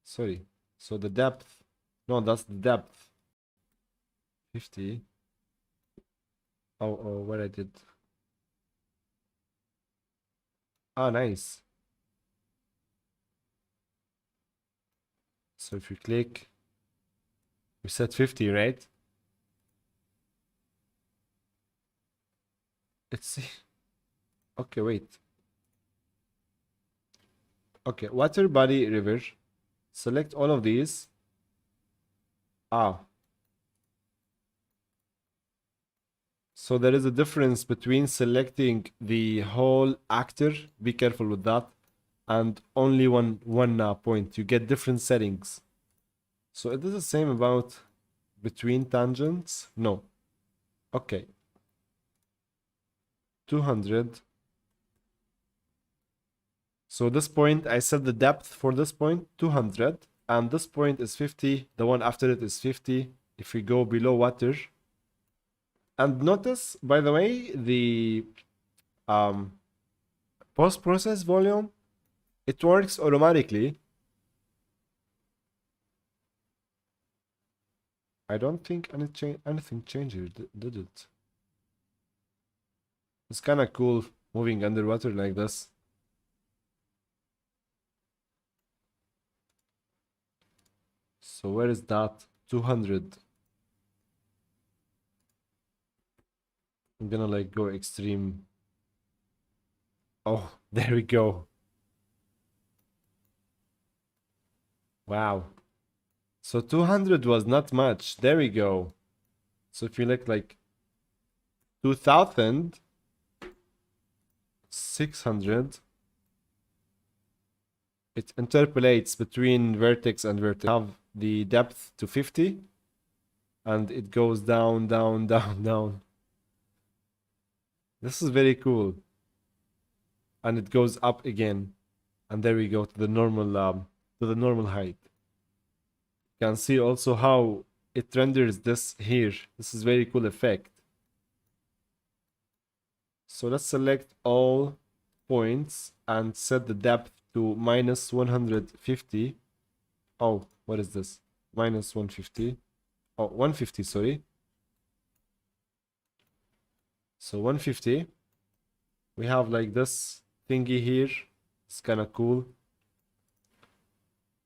Sorry. So the depth. No, that's the depth. 50. Oh, what I did. Nice. So if you click, we set 50, right? Let's see. Okay, wait. Okay, water, body, river. Select all of these. So there is a difference between selecting the whole actor, be careful with that, and only one point. You get different settings. So it is the same about between tangents? No. Okay. 200. So this point, I set the depth for this point, 200. And this point is 50. The one after it is 50. If we go below water. And notice, by the way, the post-process volume, it works automatically. I don't think anything changed here, did it? It's kind of cool moving underwater like this. So where is that? 200. I'm gonna like go extreme. Oh, there we go. Wow. So 200 was not much. There we go. So if you look like 2000, 600, it interpolates between vertex and vertex. Have the depth to 50 and it goes down, down, down, down. This is very cool. And it goes up again. And there we go to the normal height. You can see also how it renders this here. This is very cool effect. So let's select all points and set the depth to minus 150. Oh, what is this? Minus 150. Oh, 150, sorry. So 150. We have like this thingy here. It's kind of cool.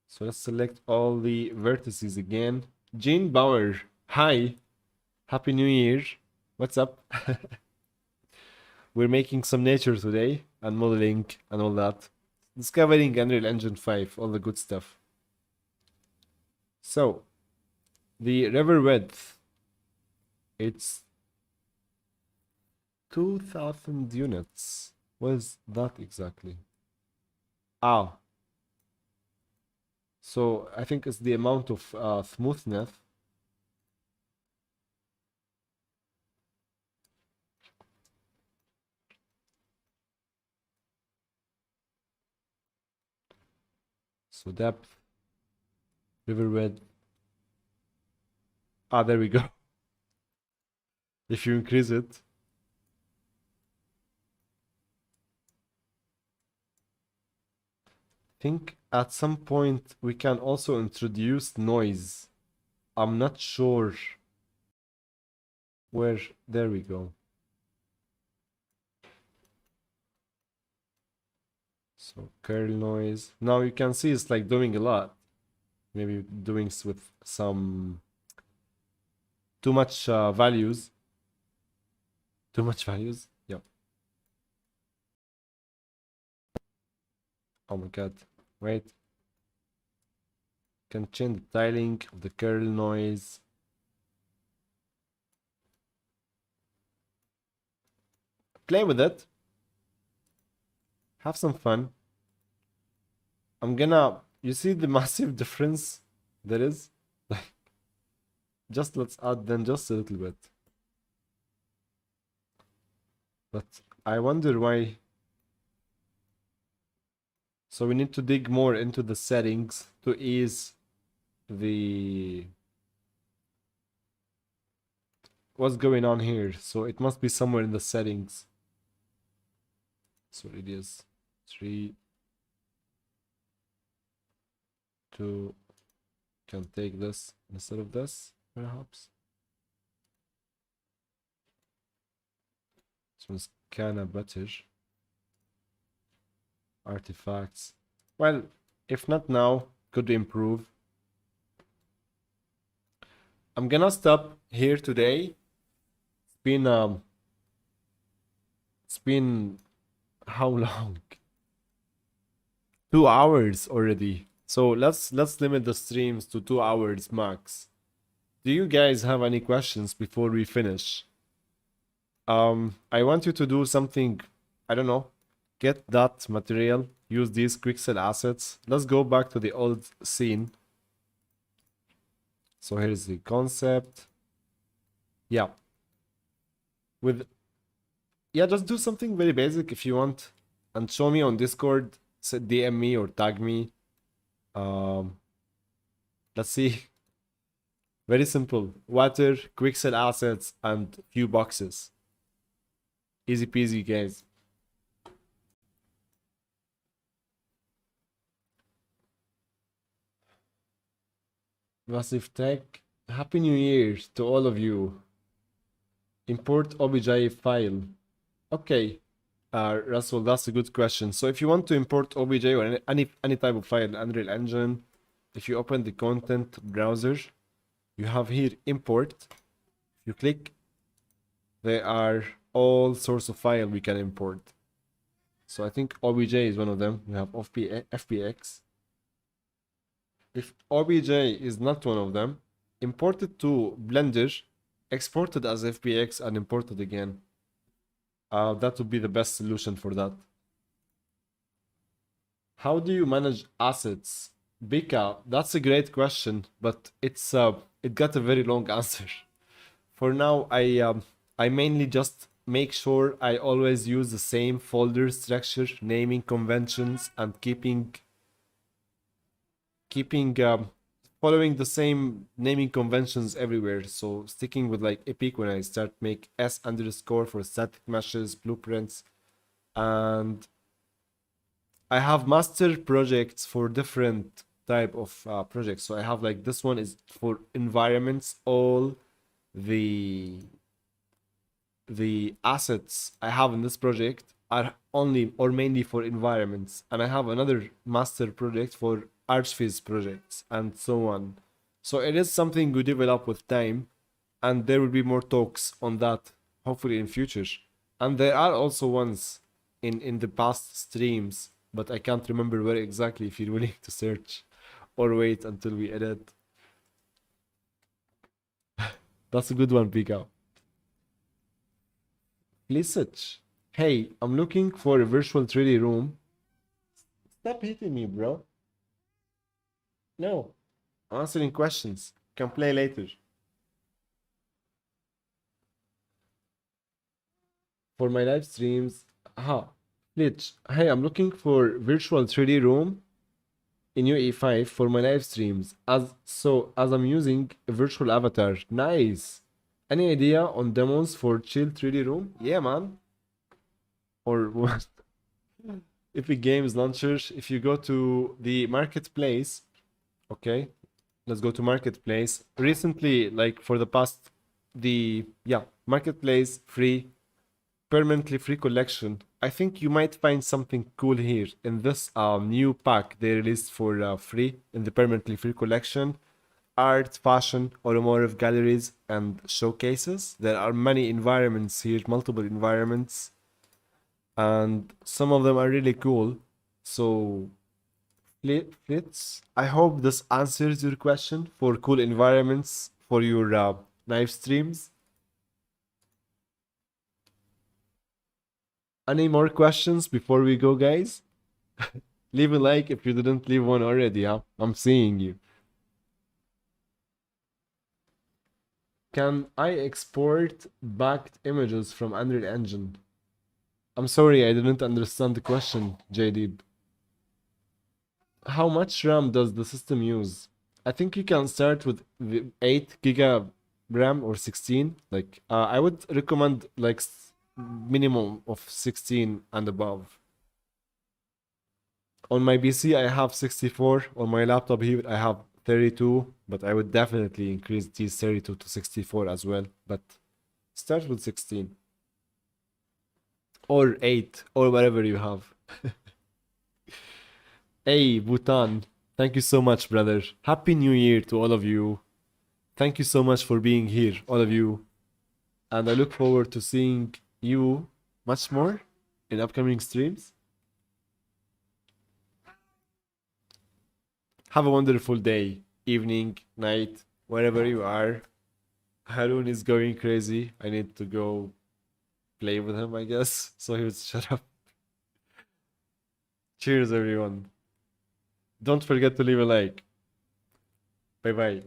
So let's select all the vertices again. Jean Bauer, hi. Happy New Year. What's up? We're making some nature today and modeling and all that. Discovering Unreal Engine 5, all the good stuff. So, the river width, it's 2000 units. What is that exactly? So I think it's the amount of smoothness. So depth, river width. Ah, there we go. If you increase it. I think at some point we can also introduce noise. I'm not sure where. There we go. So curl noise. Now you can see it's like doing a lot. Maybe doing with some too much values. Too much values. Yeah. Oh my god. Wait. Can change the tiling of the curl noise. Play with it. Have some fun. I'm gonna. You see the massive difference there is? Like, just let's add then just a little bit. But I wonder why. So we need to dig more into the settings to ease the what's going on here. So it must be somewhere in the settings. So it is 3, 2. Can take this instead of this, perhaps. This one's kinda better. Artifacts. Well, if not now, could improve. I'm gonna stop here today. It's been how long? 2 hours already. So let's limit the streams to 2 hours max. Do you guys have any questions before we finish? I want you to do something, I don't know, get that material, use these Quixel assets. Let's go back to the old scene. So here's the concept. Yeah. Just do something very basic if you want and show me on Discord, DM me or tag me. Let's see. Very simple. Water, Quixel assets, and few boxes. Easy peasy, guys. Massive Tech. Happy New Year to all of you. Import OBJ file. Okay. Russell, that's a good question. So if you want to import OBJ or any type of file in Unreal Engine, if you open the content browser, you have here import. You click, there are all sorts of file we can import. So I think OBJ is one of them. We have FBX. If OBJ is not one of them, import it to Blender, export it as FBX and import it again. That would be the best solution for that. How do you manage assets? Bika, that's a great question, but it got a very long answer. For now, I mainly just make sure I always use the same folder structure, naming conventions, and keeping following the same naming conventions everywhere. So sticking with like Epic when I start make S underscore for static meshes, blueprints, and I have master projects for different type of projects. So I have like this one is for environments. All the assets I have in this project are only or mainly for environments, and I have another master project for Archviz projects and so on. So it is something we develop with time, and there will be more talks on that hopefully in future. And there are also ones in the past streams, but I can't remember where exactly if you're willing to search or wait until we edit. That's a good one, Pika. Please search. Hey, I'm looking for a virtual 3D room. Stop hitting me, bro. No. Answering questions. Can play later. For my live streams. Aha. Glitch. Hey, I'm looking for virtual 3D room in UE5 for my live streams. As I'm using a virtual avatar. Nice. Any idea on demos for chill 3D room? Yeah, man. Or what? Epic Games launcher. If you go to the marketplace, okay, let's go to marketplace. Recently, like for the past, the yeah, marketplace free, permanently free collection. I think you might find something cool here in this new pack they released for free in the permanently free collection. Art, fashion, automotive galleries, and showcases. There are many environments here, multiple environments, and some of them are really cool. So, Fritz, I hope this answers your question for cool environments for your live streams. Any more questions before we go, guys? Leave a like if you didn't leave one already. Huh? I'm seeing you. Can I export backed images from Unreal Engine? I'm sorry, I didn't understand the question, JD. How much RAM does the system use? I think you can start with the 8 giga RAM or 16. Like, I would recommend like minimum of 16 and above. On my PC, I have 64. On my laptop here, I have 32. But I would definitely increase these 32 to 64 as well. But start with 16 or 8 or whatever you have. Hey, Bhutan. Thank you so much, brother. Happy New Year to all of you. Thank you so much for being here, all of you. And I look forward to seeing you much more in upcoming streams. Have a wonderful day, evening, night, wherever you are. Harun is going crazy. I need to go play with him, I guess. So he would shut up. Cheers, everyone. Don't forget to leave a like. Bye bye.